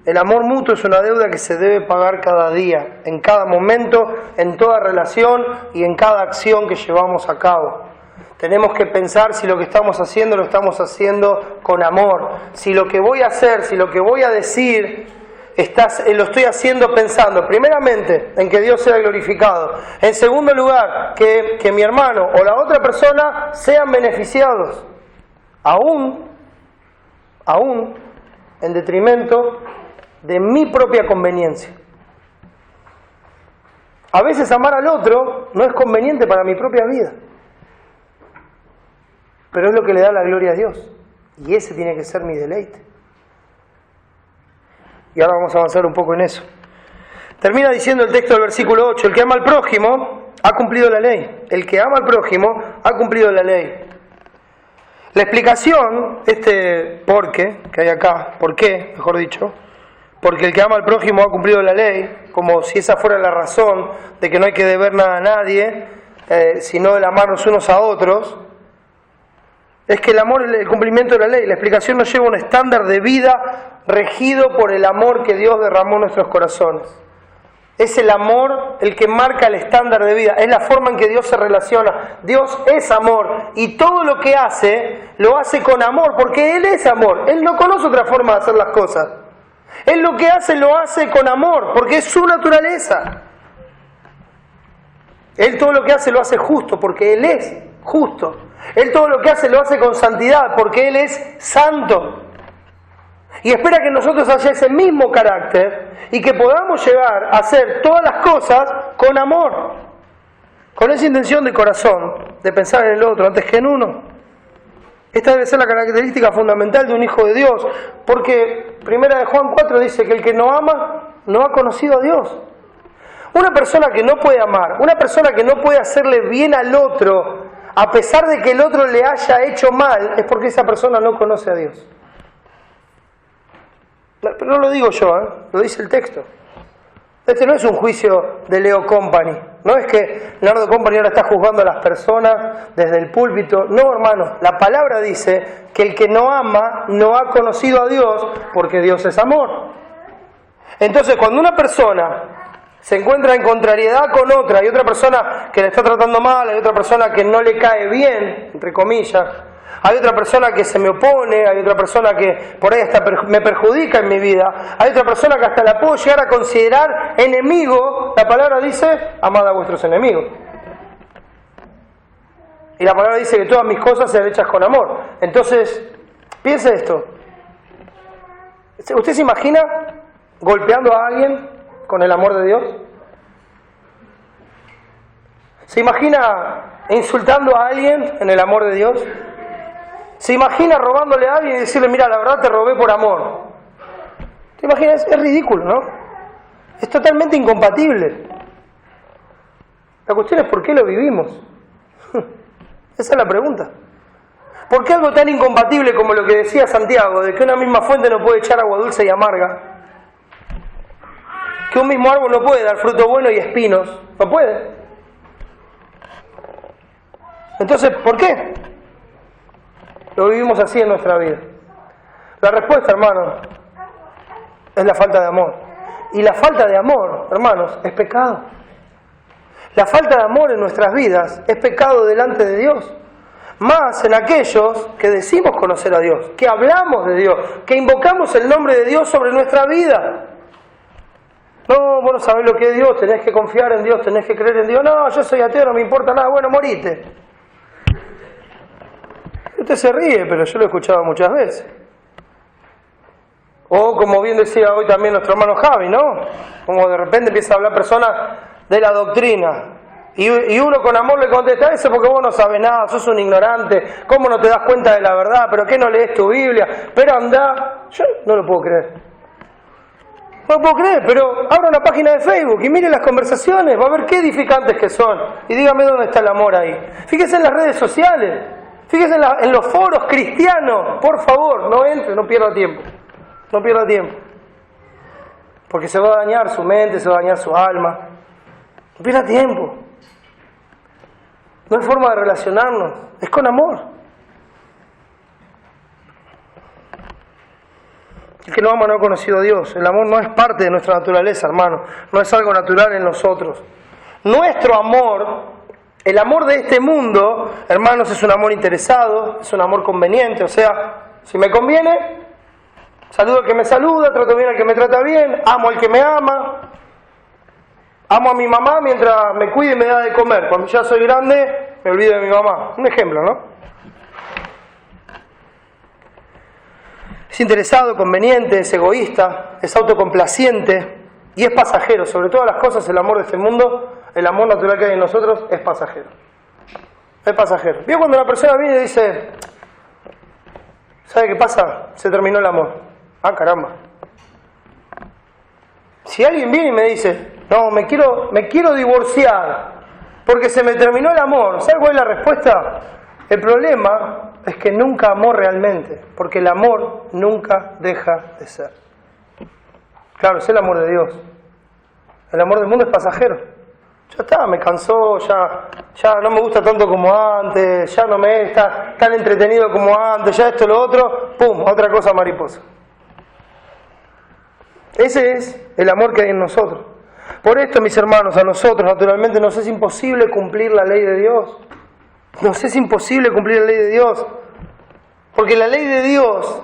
El amor mutuo es una deuda que se debe pagar cada día, en cada momento, en toda relación y en cada acción que llevamos a cabo. Tenemos que pensar si lo que estamos haciendo lo estamos haciendo con amor. Si lo que voy a hacer, si lo que voy a decir, lo estoy haciendo pensando, primeramente, en que Dios sea glorificado. En segundo lugar, que mi hermano o la otra persona sean beneficiados. Aún en detrimento de mi propia conveniencia. A veces amar al otro no es conveniente para mi propia vida, pero es lo que le da la gloria a Dios, y ese tiene que ser mi deleite. Y ahora vamos a avanzar un poco en eso. Termina diciendo el texto del versículo 8: el que ama al prójimo ha cumplido la ley. El que ama al prójimo ha cumplido la ley. La explicación, por qué, que hay acá, por qué, mejor dicho, porque el que ama al prójimo ha cumplido la ley, como si esa fuera la razón de que no hay que deber nada a nadie, sino el amarnos unos a otros, es que el amor es el cumplimiento de la ley. La explicación nos lleva a un estándar de vida regido por el amor que Dios derramó en nuestros corazones. Es el amor el que marca el estándar de vida, es la forma en que Dios se relaciona. Dios es amor y todo lo que hace, lo hace con amor, porque Él es amor. Él no conoce otra forma de hacer las cosas. Él lo que hace, lo hace con amor, porque es su naturaleza. Él todo lo que hace, lo hace justo, porque Él es justo. Él todo lo que hace, lo hace con santidad, porque Él es santo. Y espera que nosotros haya ese mismo carácter y que podamos llegar a hacer todas las cosas con amor, con esa intención de corazón, de pensar en el otro antes que en uno. Esta debe ser la característica fundamental de un hijo de Dios, porque 1 Juan 4 dice que el que no ama no ha conocido a Dios. Una persona que no puede amar, una persona que no puede hacerle bien al otro, a pesar de que el otro le haya hecho mal, es porque esa persona no conoce a Dios. Pero no lo digo yo, lo dice el texto. Este no es un juicio de Leo Company. No es que Leonardo Company ahora está juzgando a las personas desde el púlpito. No, hermano, la palabra dice que el que no ama no ha conocido a Dios, porque Dios es amor. Entonces, cuando una persona se encuentra en contrariedad con otra, hay otra persona que le está tratando mal, hay otra persona que no le cae bien, entre comillas, hay otra persona que se me opone, hay otra persona que por ahí hasta me perjudica en mi vida, hay otra persona que hasta la puedo llegar a considerar enemigo, la palabra dice, amad a vuestros enemigos. Y la palabra dice que todas mis cosas sean hechas con amor. Entonces, piense esto. ¿Usted se imagina golpeando a alguien con el amor de Dios? ¿Se imagina insultando a alguien en el amor de Dios? ¿Se imagina robándole a alguien y decirle, mira, la verdad te robé por amor? ¿Te imaginas? Es ridículo, ¿no? Es totalmente incompatible. La cuestión es por qué lo vivimos. Esa es la pregunta. ¿Por qué algo tan incompatible como lo que decía Santiago, de que una misma fuente no puede echar agua dulce y amarga? Que un mismo árbol no puede dar fruto bueno y espinos. No puede. Entonces, ¿por qué lo vivimos así en nuestra vida? La respuesta, hermanos, es la falta de amor. Y la falta de amor, hermanos, es pecado. La falta de amor en nuestras vidas es pecado delante de Dios. Más en aquellos que decimos conocer a Dios, que hablamos de Dios, que invocamos el nombre de Dios sobre nuestra vida. No, vos no sabés lo que es Dios, tenés que confiar en Dios, tenés que creer en Dios. No, yo soy ateo, no me importa nada, bueno, morite. Usted se ríe, pero yo lo he escuchado muchas veces. O como bien decía hoy también nuestro hermano Javi, ¿no? Como de repente empieza a hablar personas de la doctrina. Y uno con amor le contesta, eso porque vos no sabes nada, sos un ignorante, ¿cómo no te das cuenta de la verdad? ¿Pero qué no lees tu Biblia? Pero anda, yo no lo puedo creer. No lo puedo creer, pero abra una página de Facebook y mire las conversaciones, va a ver qué edificantes que son. Y dígame dónde está el amor ahí. Fíjese en las redes sociales, fíjese en los foros cristianos, por favor, no entre, no pierda tiempo. No pierda tiempo. Porque se va a dañar su mente, se va a dañar su alma. No pierda tiempo. No hay forma de relacionarnos, es con amor. El que no ama no ha conocido a Dios. El amor no es parte de nuestra naturaleza, hermano. No es algo natural en nosotros. Nuestro amor, el amor de este mundo, hermanos, es un amor interesado, es un amor conveniente. O sea, si me conviene, saludo al que me saluda, trato bien al que me trata bien, amo al que me ama. Amo a mi mamá mientras me cuide y me da de comer. Cuando ya soy grande, me olvido de mi mamá. Un ejemplo, ¿no? Es interesado, conveniente, es egoísta, es autocomplaciente y es pasajero. Sobre todas las cosas, el amor de este mundo, el amor natural que hay en nosotros, es pasajero. Es pasajero. ¿Vio cuando una persona viene y dice, ¿sabe qué pasa? Se terminó el amor. Ah, caramba. Si alguien viene y me dice, no, me quiero divorciar porque se me terminó el amor, ¿sabe cuál es la respuesta? El problema es que nunca amó realmente, porque el amor nunca deja de ser. Claro, es el amor de Dios. El amor del mundo es pasajero. Ya está, me cansó, ya no me gusta tanto como antes, ya no me está tan entretenido como antes, ya esto, lo otro, ¡pum!, otra cosa mariposa. Ese es el amor que hay en nosotros. Por esto, mis hermanos, a nosotros naturalmente nos es imposible cumplir la ley de Dios. Nos es imposible cumplir la ley de Dios. Porque la ley de Dios,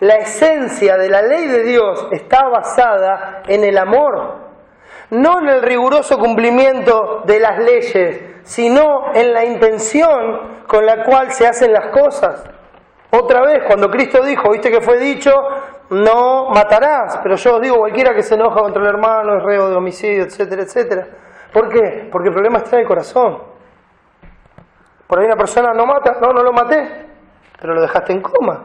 la esencia de la ley de Dios está basada en el amor. No en el riguroso cumplimiento de las leyes, sino en la intención con la cual se hacen las cosas. Otra vez, cuando Cristo dijo, viste que fue dicho, no matarás, pero yo os digo, cualquiera que se enoja contra el hermano es reo de homicidio, etcétera, etcétera. ¿Por qué? Porque el problema está en el corazón. Por ahí una persona no mata, no lo maté, pero lo dejaste en coma.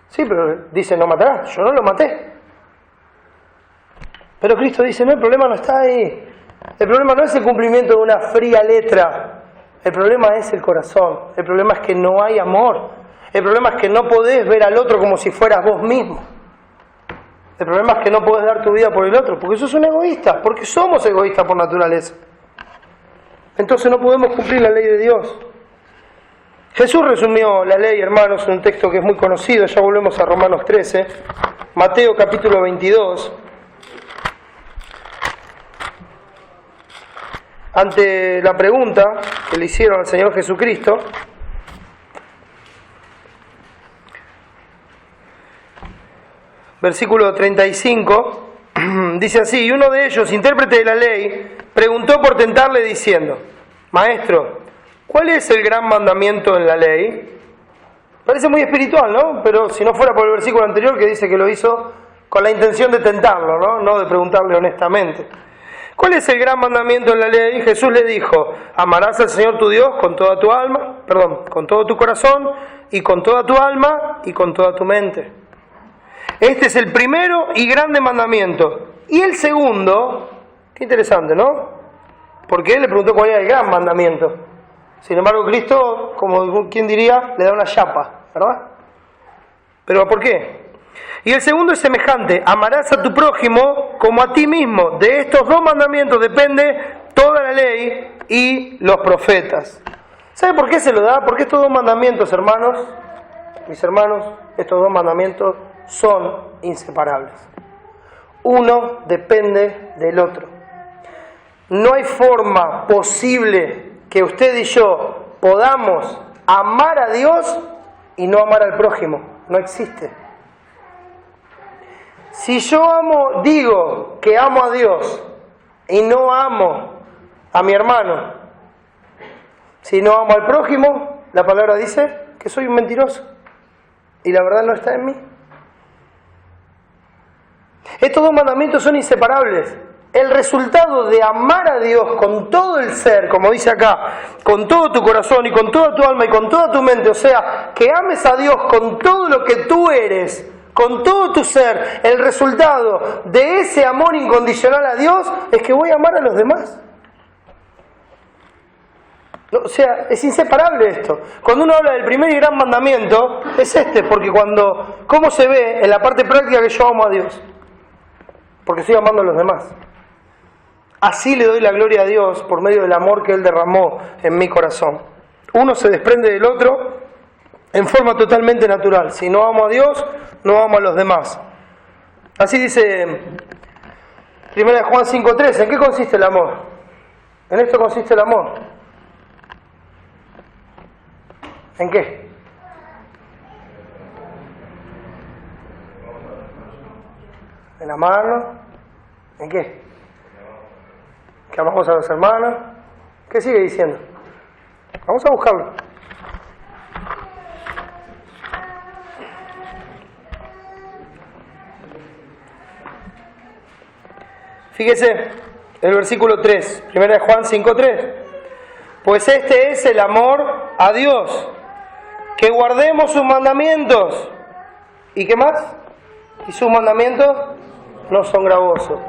Sí, pero dice no matarás, yo no lo maté. Pero Cristo dice, no, el problema no está ahí. El problema no es el cumplimiento de una fría letra. El problema es el corazón. El problema es que no hay amor. El problema es que no podés ver al otro como si fueras vos mismo. El problema es que no podés dar tu vida por el otro, porque sos un egoísta, porque somos egoístas por naturaleza. Entonces no podemos cumplir la ley de Dios. Jesús resumió la ley, hermanos, en un texto que es muy conocido. Ya volvemos a Romanos 13, Mateo capítulo 22. Ante la pregunta que le hicieron al Señor Jesucristo, versículo 35, dice así, y uno de ellos, intérprete de la ley, preguntó por tentarle diciendo, Maestro, ¿cuál es el gran mandamiento en la ley? Parece muy espiritual, ¿no? Pero si no fuera por el versículo anterior que dice que lo hizo con la intención de tentarlo, ¿no? No de preguntarle honestamente. ¿Cuál es el gran mandamiento en la ley? Jesús le dijo, amarás al Señor tu Dios con toda tu alma, con todo tu corazón, y con toda tu alma, y con toda tu mente. Este es el primero y grande mandamiento. Y el segundo, qué interesante, ¿no? Porque él le preguntó cuál era el gran mandamiento. Sin embargo, Cristo, como quien diría, le da una chapa, ¿verdad? ¿Pero por qué? Y el segundo es semejante, amarás a tu prójimo como a ti mismo. De estos dos mandamientos depende toda la ley y los profetas. ¿Sabe por qué se lo da? Porque estos dos mandamientos, hermanos, mis hermanos, estos dos mandamientos son inseparables. Uno depende del otro. No hay forma posible que usted y yo podamos amar a Dios y no amar al prójimo. No existe. Si yo digo que amo a Dios y no amo a mi hermano, si no amo al prójimo, la palabra dice que soy un mentiroso y la verdad no está en mí. Estos dos mandamientos son inseparables. El resultado de amar a Dios con todo el ser, como dice acá, con todo tu corazón y con toda tu alma y con toda tu mente, o sea, que ames a Dios con todo lo que tú eres, con todo tu ser, el resultado de ese amor incondicional a Dios es que voy a amar a los demás. O sea, es inseparable esto. Cuando uno habla del primer y gran mandamiento, es porque ¿cómo se ve en la parte práctica que yo amo a Dios? Porque estoy amando a los demás. Así le doy la gloria a Dios por medio del amor que Él derramó en mi corazón. Uno se desprende del otro en forma totalmente natural. Si no amo a Dios, no amo a los demás. Así dice 1 Juan 5:3. ¿En qué consiste el amor? En esto consiste el amor. ¿En qué? ¿En amarnos? ¿En qué? ¿Que amamos a los hermanos? ¿Qué sigue diciendo? Vamos a buscarlo. Fíjese, el versículo 3, 1 Juan 5:3. Pues este es el amor a Dios, que guardemos sus mandamientos. ¿Y qué más? Y sus mandamientos no son gravosos.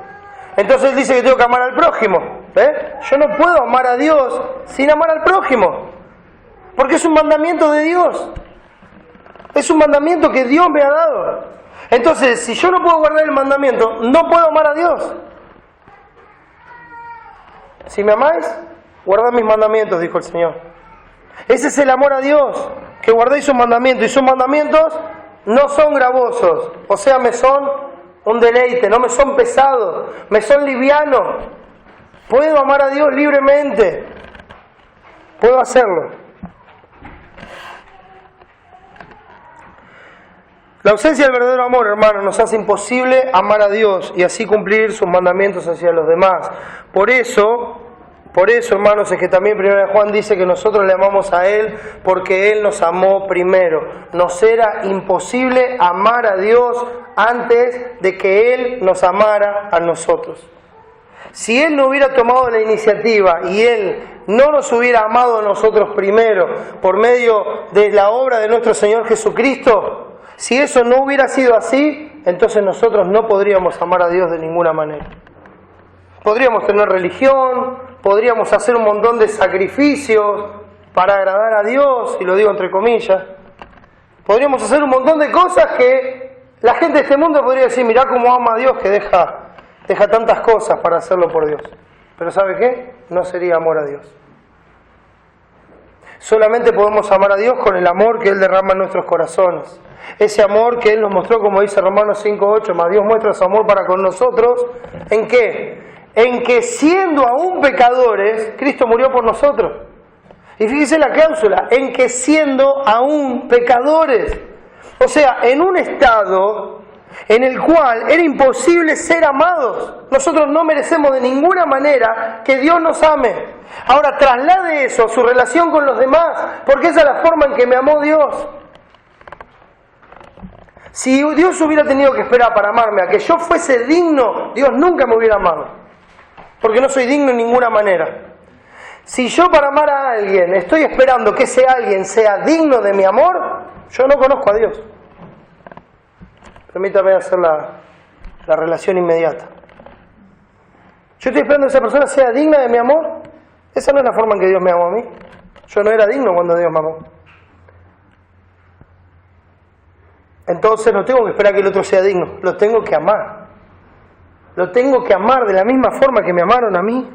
Entonces dice que tengo que amar al prójimo. Yo no puedo amar a Dios sin amar al prójimo, porque es un mandamiento de Dios. Es un mandamiento que Dios me ha dado. Entonces, si yo no puedo guardar el mandamiento, no puedo amar a Dios. Si me amáis, guardad mis mandamientos, dijo el Señor. Ese es el amor a Dios, que guardéis sus mandamientos. Y sus mandamientos no son gravosos, o sea, me son un deleite, no me son pesados, me son livianos. Puedo amar a Dios libremente, puedo hacerlo. La ausencia del verdadero amor, hermanos, nos hace imposible amar a Dios y así cumplir sus mandamientos hacia los demás. Por eso, hermanos, es que también 1 Juan dice que nosotros le amamos a Él porque Él nos amó primero. Nos era imposible amar a Dios antes de que Él nos amara a nosotros. Si Él no hubiera tomado la iniciativa y Él no nos hubiera amado a nosotros primero por medio de la obra de nuestro Señor Jesucristo, si eso no hubiera sido así, entonces nosotros no podríamos amar a Dios de ninguna manera. Podríamos tener religión, podríamos hacer un montón de sacrificios para agradar a Dios, y lo digo entre comillas. Podríamos hacer un montón de cosas que la gente de este mundo podría decir, mirá cómo ama a Dios que deja tantas cosas para hacerlo por Dios. Pero ¿sabe qué? No sería amor a Dios. Solamente podemos amar a Dios con el amor que Él derrama en nuestros corazones. Ese amor que Él nos mostró, como dice Romanos 5:8, más Dios muestra su amor para con nosotros. ¿En qué? En que siendo aún pecadores, Cristo murió por nosotros. Y fíjese la cláusula, en que siendo aún pecadores. O sea, en un estado en el cual era imposible ser amados. Nosotros no merecemos de ninguna manera que Dios nos ame. Ahora traslade eso a su relación con los demás, porque esa es la forma en que me amó Dios. Si Dios hubiera tenido que esperar para amarme a que yo fuese digno, Dios nunca me hubiera amado, porque no soy digno en ninguna manera. Si yo para amar a alguien estoy esperando que ese alguien sea digno de mi amor, yo no conozco a Dios. Permítame hacer la relación inmediata. Yo estoy esperando que esa persona sea digna de mi amor. Esa no es la forma en que Dios me amó a mí. Yo no era digno cuando Dios me amó. Entonces no tengo que esperar que el otro sea digno. Lo tengo que amar. Lo tengo que amar de la misma forma que me amaron a mí.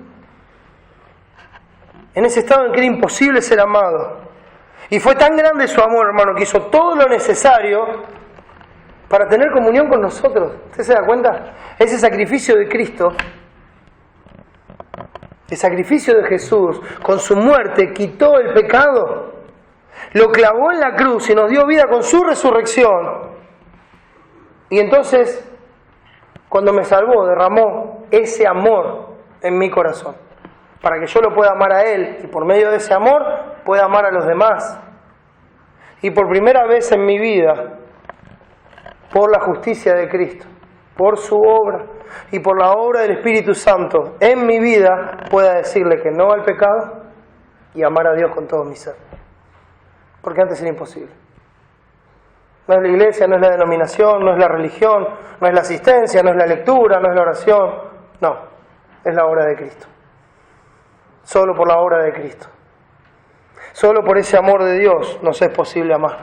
En ese estado en que era imposible ser amado. Y fue tan grande su amor, hermano, que hizo todo lo necesario para tener comunión con nosotros. ¿Usted se da cuenta? Ese sacrificio de Cristo, el sacrificio de Jesús, con su muerte quitó el pecado, lo clavó en la cruz y nos dio vida con su resurrección. Y entonces, cuando me salvó, derramó ese amor en mi corazón, para que yo lo pueda amar a Él y por medio de ese amor pueda amar a los demás. Y por primera vez en mi vida, por la justicia de Cristo, por su obra y por la obra del Espíritu Santo en mi vida, pueda decirle que no al pecado y amar a Dios con todo mi ser. Porque antes era imposible. No es la iglesia, no es la denominación, no es la religión, no es la asistencia, no es la lectura, no es la oración. No, es la obra de Cristo. Solo por la obra de Cristo. Solo por ese amor de Dios nos es posible amar.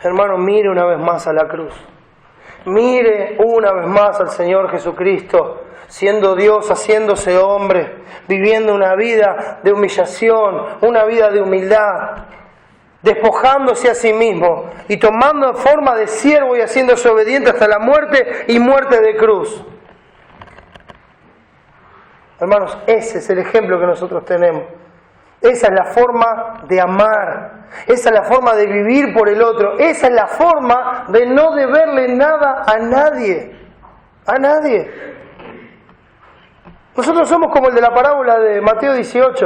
Hermano, mire una vez más a la cruz. Mire una vez más al Señor Jesucristo, siendo Dios, haciéndose hombre, viviendo una vida de humillación, una vida de humildad. despojándose a sí mismo y tomando forma de siervo y haciéndose obediente hasta la muerte y muerte de cruz. Hermanos, ese es el ejemplo que nosotros tenemos. Esa es la forma de amar. Esa es la forma de vivir por el otro. Esa es la forma de no deberle nada a nadie. A nadie. Nosotros somos como el de la parábola de Mateo 18.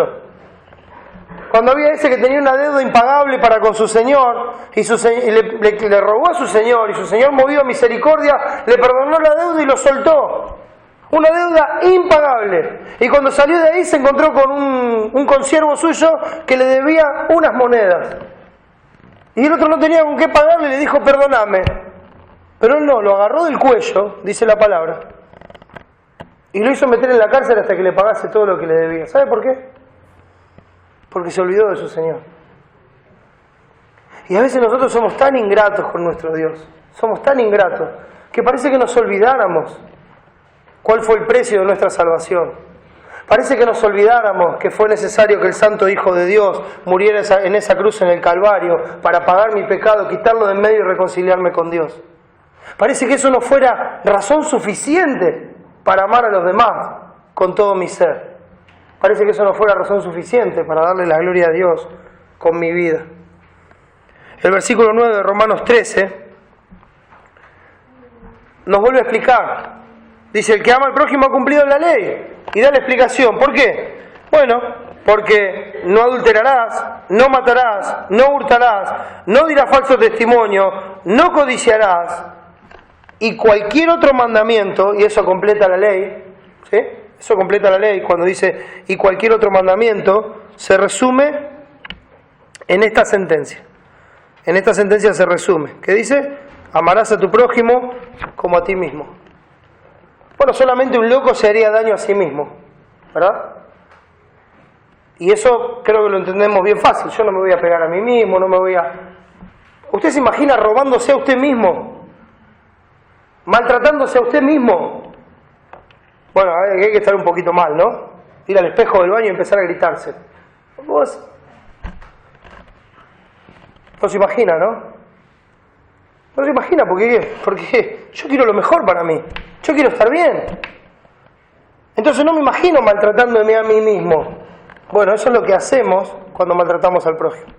Cuando había ese que tenía una deuda impagable para con su señor y le robó a su señor y su señor, movido a misericordia, le perdonó la deuda y lo soltó. Una deuda impagable. Y cuando salió de ahí se encontró con un consiervo suyo que le debía unas monedas. Y el otro no tenía con qué pagarle y le dijo, perdóname. Pero él no, lo agarró del cuello, dice la palabra, y lo hizo meter en la cárcel hasta que le pagase todo lo que le debía. ¿Sabe por qué? Porque se olvidó de su Señor. Y a veces nosotros somos tan ingratos con nuestro Dios, somos tan ingratos, que parece que nos olvidáramos cuál fue el precio de nuestra salvación. Parece que nos olvidáramos que fue necesario que el Santo Hijo de Dios muriera en esa cruz en el Calvario para pagar mi pecado, quitarlo de en medio y reconciliarme con Dios. Parece que eso no fuera razón suficiente para amar a los demás con todo mi ser. Parece que eso no fuera razón suficiente para darle la gloria a Dios con mi vida. El versículo 9 de Romanos 13 nos vuelve a explicar. Dice, el que ama al prójimo ha cumplido la ley. Y da la explicación. ¿Por qué? Bueno, porque no adulterarás, no matarás, no hurtarás, no dirás falso testimonio, no codiciarás. Y cualquier otro mandamiento, y eso completa la ley, ¿sí? Eso completa la ley cuando dice, y cualquier otro mandamiento, se resume en esta sentencia. En esta sentencia se resume. ¿Qué dice? Amarás a tu prójimo como a ti mismo. Bueno, solamente un loco se haría daño a sí mismo, ¿verdad? Y eso creo que lo entendemos bien fácil. Yo no me voy a pegar a mí mismo, no me voy a... ¿Usted se imagina robándose a usted mismo? ¿Maltratándose a usted mismo? Bueno, hay que estar un poquito mal, ¿no? Ir al espejo del baño y empezar a gritarse. ¿Vos? No se imagina, ¿no? No se imagina, porque yo quiero lo mejor para mí. Yo quiero estar bien. Entonces no me imagino maltratándome a mí mismo. Bueno, eso es lo que hacemos cuando maltratamos al prójimo.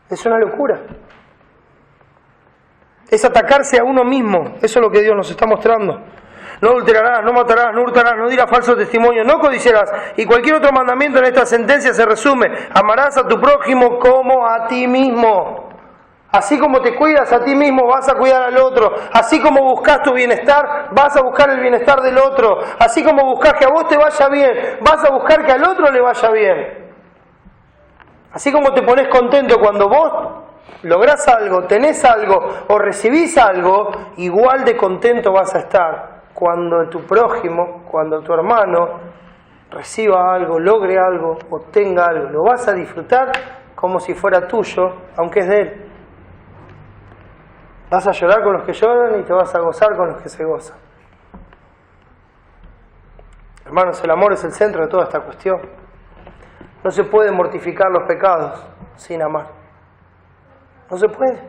Es una locura. Es atacarse a uno mismo. Eso es lo que Dios nos está mostrando. No adulterarás, no matarás, no hurtarás, no dirás falso testimonio, no codiciarás. Y cualquier otro mandamiento en esta sentencia se resume: amarás a tu prójimo como a ti mismo. Así como te cuidas a ti mismo, vas a cuidar al otro. Así como buscas tu bienestar, vas a buscar el bienestar del otro. Así como buscas que a vos te vaya bien, vas a buscar que al otro le vaya bien. Así como te pones contento cuando vos lográs algo, tenés algo o recibís algo, igual de contento vas a estar cuando tu prójimo, cuando tu hermano reciba algo, logre algo o tenga algo. Lo vas a disfrutar como si fuera tuyo, aunque es de él. Vas a llorar con los que lloran y te vas a gozar con los que se gozan. Hermanos, el amor es el centro de toda esta cuestión. No se puede mortificar los pecados sin amar. No se puede.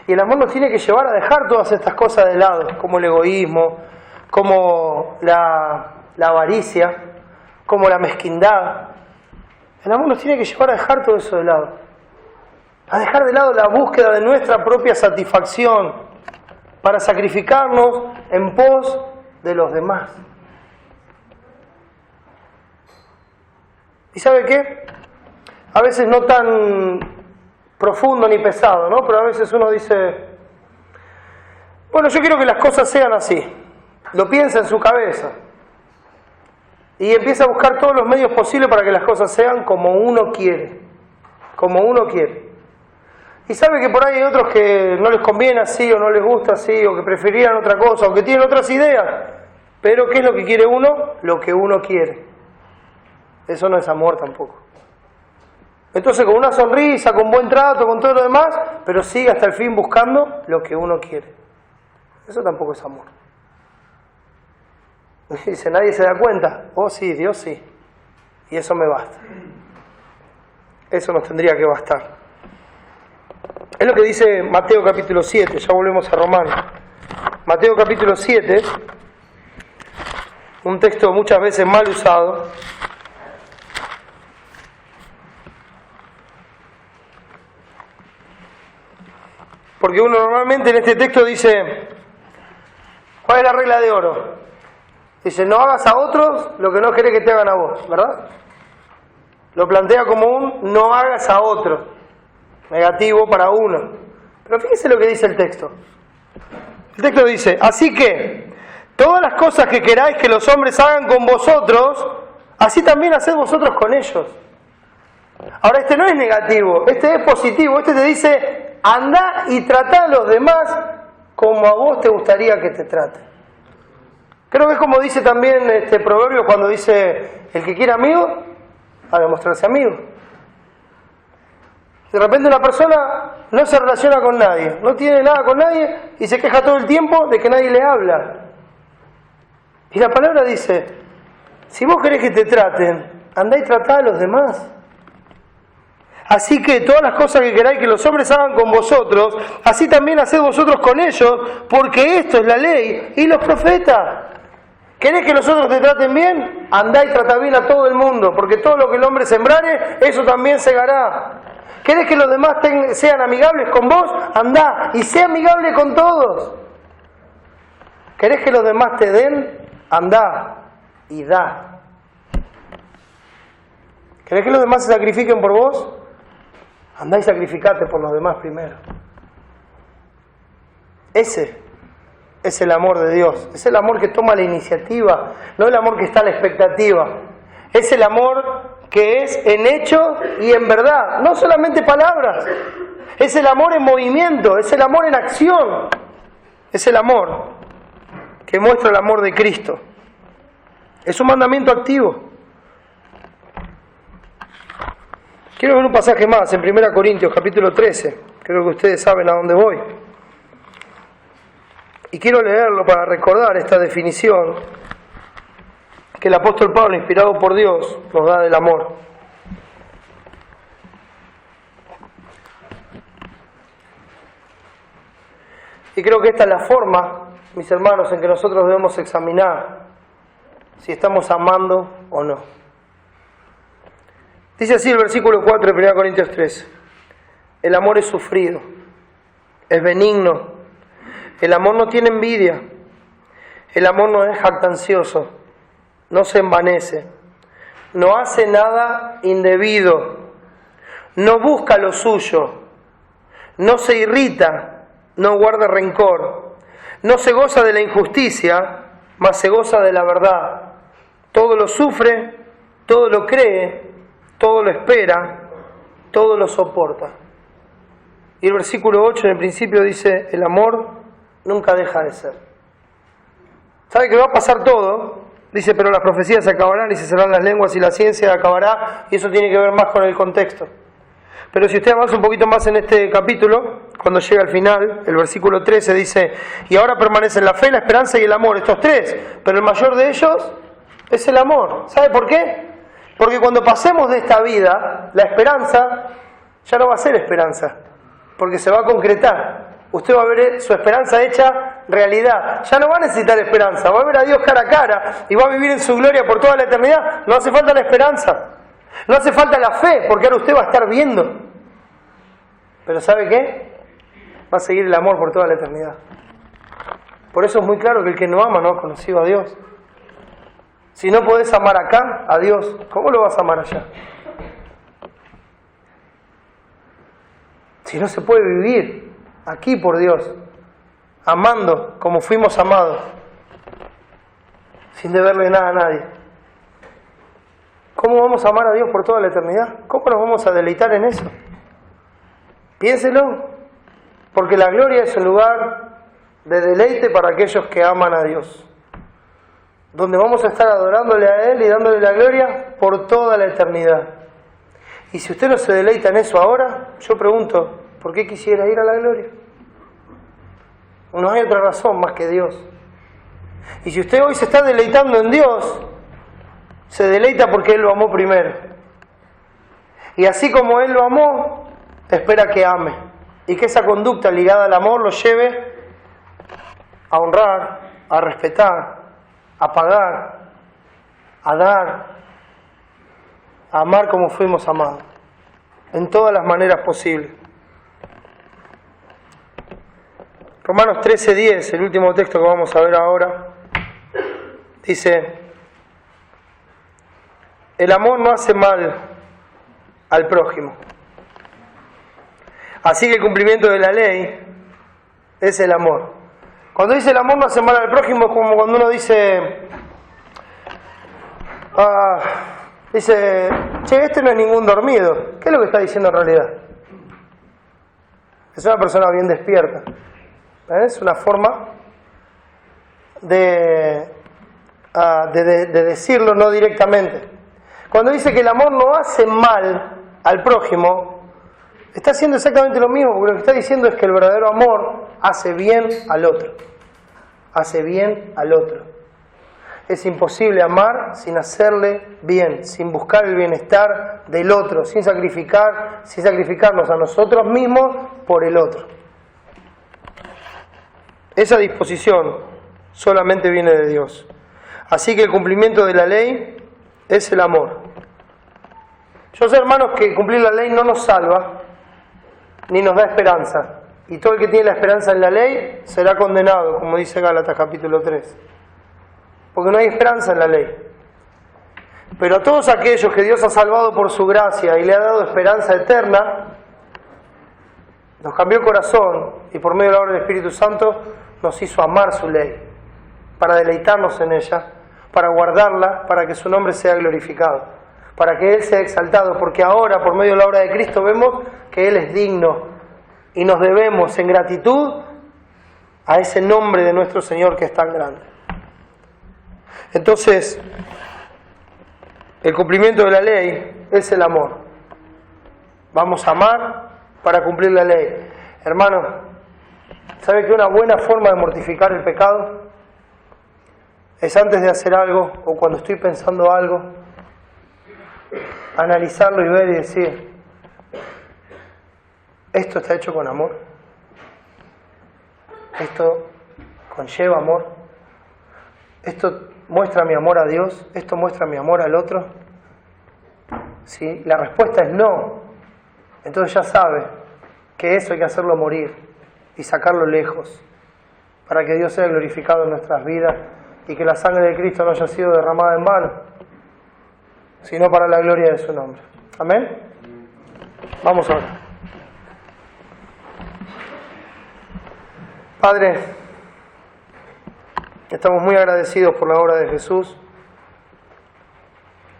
Y el amor nos tiene que llevar a dejar todas estas cosas de lado, como el egoísmo, como la avaricia, como la mezquindad. El amor nos tiene que llevar a dejar todo eso de lado. A dejar de lado la búsqueda de nuestra propia satisfacción para sacrificarnos en pos de los demás. ¿Y sabe qué? A veces no tan profundo ni pesado, ¿no? Pero a veces uno dice, bueno, yo quiero que las cosas sean así. Lo piensa en su cabeza. Y empieza a buscar todos los medios posibles para que las cosas sean como uno quiere. Como uno quiere. Y sabe que por ahí hay otros que no les conviene así, o no les gusta así, o que preferían otra cosa, o que tienen otras ideas. Pero ¿qué es lo que quiere uno? Lo que uno quiere. Eso no es amor tampoco. Entonces con una sonrisa, con buen trato, con todo lo demás, pero sigue hasta el fin buscando lo que uno quiere. Eso tampoco es amor. Dice, nadie se da cuenta. Oh sí, Dios sí. Y eso me basta. Eso nos tendría que bastar. Es lo que dice Mateo capítulo 7, ya volvemos a Romanos. Mateo capítulo 7, un texto muchas veces mal usado. Porque uno normalmente en este texto dice, ¿cuál es la regla de oro? Dice, no hagas a otros lo que no querés que te hagan a vos, ¿verdad? Lo plantea como un no hagas a otros, negativo para uno. Pero fíjese lo que dice el texto. El texto dice, así que todas las cosas que queráis que los hombres hagan con vosotros, así también haced vosotros con ellos. Ahora este no es negativo, este es positivo, este te dice, anda y trata a los demás como a vos te gustaría que te traten. Creo que es como dice también este proverbio cuando dice, el que quiere amigo, ha de mostrarse amigo. De repente una persona no se relaciona con nadie, no tiene nada con nadie y se queja todo el tiempo de que nadie le habla. Y la palabra dice, si vos querés que te traten, andá y tratá a los demás. Así que todas las cosas que queráis que los hombres hagan con vosotros, así también haced vosotros con ellos, porque esto es la ley y los profetas. ¿Querés que los otros te traten bien? Andá y trata bien a todo el mundo, porque todo lo que el hombre sembrare, eso también segará. ¿Querés que los demás sean amigables con vos? Andá y sé amigable con todos. ¿Querés que los demás te den? Andá y da. ¿Querés que los demás se sacrifiquen por vos? Andá y sacrificate por los demás primero. Ese es el amor de Dios. Es el amor que toma la iniciativa, no el amor que está a la expectativa. Es el amor que es en hecho y en verdad, no solamente palabras. Es el amor en movimiento, es el amor en acción. Es el amor que muestra el amor de Cristo. Es un mandamiento activo. Quiero ver un pasaje más en 1 Corintios capítulo 13. Creo que ustedes saben a dónde voy. Y quiero leerlo para recordar esta definición que el apóstol Pablo, inspirado por Dios, nos da del amor. Y creo que esta es la forma, mis hermanos, en que nosotros debemos examinar si estamos amando o no. Dice así el versículo 4 de 1 Corintios 13. El amor es sufrido, es benigno. El amor no tiene envidia. El amor no es jactancioso, no se envanece, no hace nada indebido, no busca lo suyo, no se irrita, no guarda rencor, no se goza de la injusticia, mas se goza de la verdad. Todo lo sufre, todo lo cree, todo lo espera, todo lo soporta. Y el versículo 8 en el principio dice, el amor nunca deja de ser. ¿Sabe que va a pasar todo? Dice, pero las profecías se acabarán y se cerrarán las lenguas y la ciencia acabará, y eso tiene que ver más con el contexto. Pero si usted avanza un poquito más en este capítulo, cuando llega al final, el versículo 13 dice, y ahora permanecen la fe, la esperanza y el amor, estos tres, pero el mayor de ellos es el amor. ¿Sabe por qué? Porque cuando pasemos de esta vida, la esperanza ya no va a ser esperanza, porque se va a concretar. Usted va a ver su esperanza hecha realidad. Ya no va a necesitar esperanza, va a ver a Dios cara a cara y va a vivir en su gloria por toda la eternidad. No hace falta la esperanza, no hace falta la fe, porque ahora usted va a estar viendo. Pero ¿sabe qué? Va a seguir el amor por toda la eternidad. Por eso es muy claro que el que no ama no ha conocido a Dios. Si no podés amar acá a Dios, ¿cómo lo vas a amar allá? Si no se puede vivir aquí por Dios, amando como fuimos amados, sin deberle nada a nadie, ¿cómo vamos a amar a Dios por toda la eternidad? ¿Cómo nos vamos a deleitar en eso? Piénselo, porque la gloria es un lugar de deleite para aquellos que aman a Dios, donde vamos a estar adorándole a Él y dándole la gloria por toda la eternidad. Y si usted no se deleita en eso ahora, yo pregunto, ¿por qué quisiera ir a la gloria? No hay otra razón más que Dios. Y si usted hoy se está deleitando en Dios, se deleita porque Él lo amó primero. Y así como Él lo amó, espera que ame. Y que esa conducta ligada al amor lo lleve a honrar, a respetar, a pagar, a dar, a amar como fuimos amados, en todas las maneras posibles. Romanos 13:10, el último texto que vamos a ver ahora, dice: el amor no hace mal al prójimo. Así que el cumplimiento de la ley es el amor. Cuando dice el amor no hace mal al prójimo, es como cuando uno dice, che, este no es ningún dormido. ¿Qué es lo que está diciendo en realidad? Es una persona bien despierta. Es una forma de decirlo no directamente. Cuando dice que el amor no hace mal al prójimo, está haciendo exactamente lo mismo, porque lo que está diciendo es que el verdadero amor hace bien al otro. Hace bien al otro. Es imposible amar sin hacerle bien, sin buscar el bienestar del otro, sin sacrificarnos a nosotros mismos por el otro. Esa disposición solamente viene de Dios. Así que el cumplimiento de la ley es el amor. Yo sé, hermanos, que cumplir la ley no nos salva, ni nos da esperanza. Y todo el que tiene la esperanza en la ley será condenado, como dice Gálatas capítulo 3. Porque no hay esperanza en la ley. Pero a todos aquellos que Dios ha salvado por su gracia y le ha dado esperanza eterna, nos cambió el corazón y por medio de la obra del Espíritu Santo nos hizo amar su ley, para deleitarnos en ella, para guardarla, para que su nombre sea glorificado, para que Él sea exaltado, porque ahora por medio de la obra de Cristo vemos que Él es digno y nos debemos en gratitud a ese nombre de nuestro Señor que es tan grande. Entonces, el cumplimiento de la ley es el amor. Vamos a amar para cumplir la ley. Hermano, ¿sabe que una buena forma de mortificar el pecado es antes de hacer algo o cuando estoy pensando algo, analizarlo y ver y decir, ¿esto está hecho con amor? ¿Esto conlleva amor? ¿Esto muestra mi amor a Dios? ¿Esto muestra mi amor al otro? Si la respuesta es no, entonces ya sabe que eso hay que hacerlo morir y sacarlo lejos para que Dios sea glorificado en nuestras vidas y que la sangre de Cristo no haya sido derramada en vano, sino para la gloria de su nombre. Amén. Vamos a orar. Padre, estamos muy agradecidos por la obra de Jesús,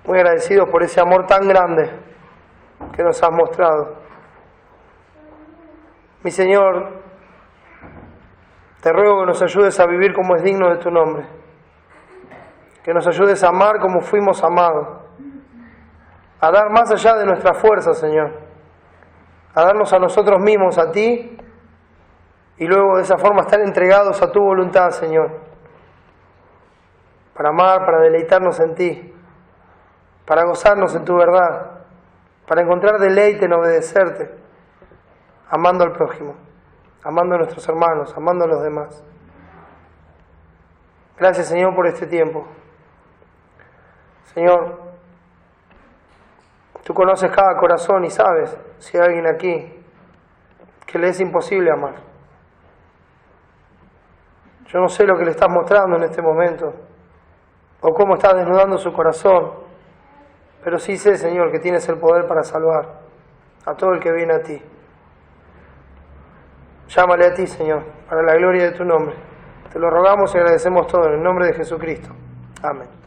muy agradecidos por ese amor tan grande que nos has mostrado. Mi Señor, te ruego que nos ayudes a vivir como es digno de tu nombre, que nos ayudes a amar como fuimos amados, a dar más allá de nuestra fuerza, Señor, a darnos a nosotros mismos, a ti, y luego de esa forma estar entregados a tu voluntad, Señor, para amar, para deleitarnos en ti, para gozarnos en tu verdad, para encontrar deleite en obedecerte, amando al prójimo, amando a nuestros hermanos, amando a los demás. Gracias, Señor, por este tiempo. Señor, tú conoces cada corazón y sabes si hay alguien aquí que le es imposible amar. Yo no sé lo que le estás mostrando en este momento o cómo estás desnudando su corazón, pero sí sé, Señor, que tienes el poder para salvar a todo el que viene a ti. Llámale a ti, Señor, para la gloria de tu nombre. Te lo rogamos y agradecemos todo en el nombre de Jesucristo. Amén.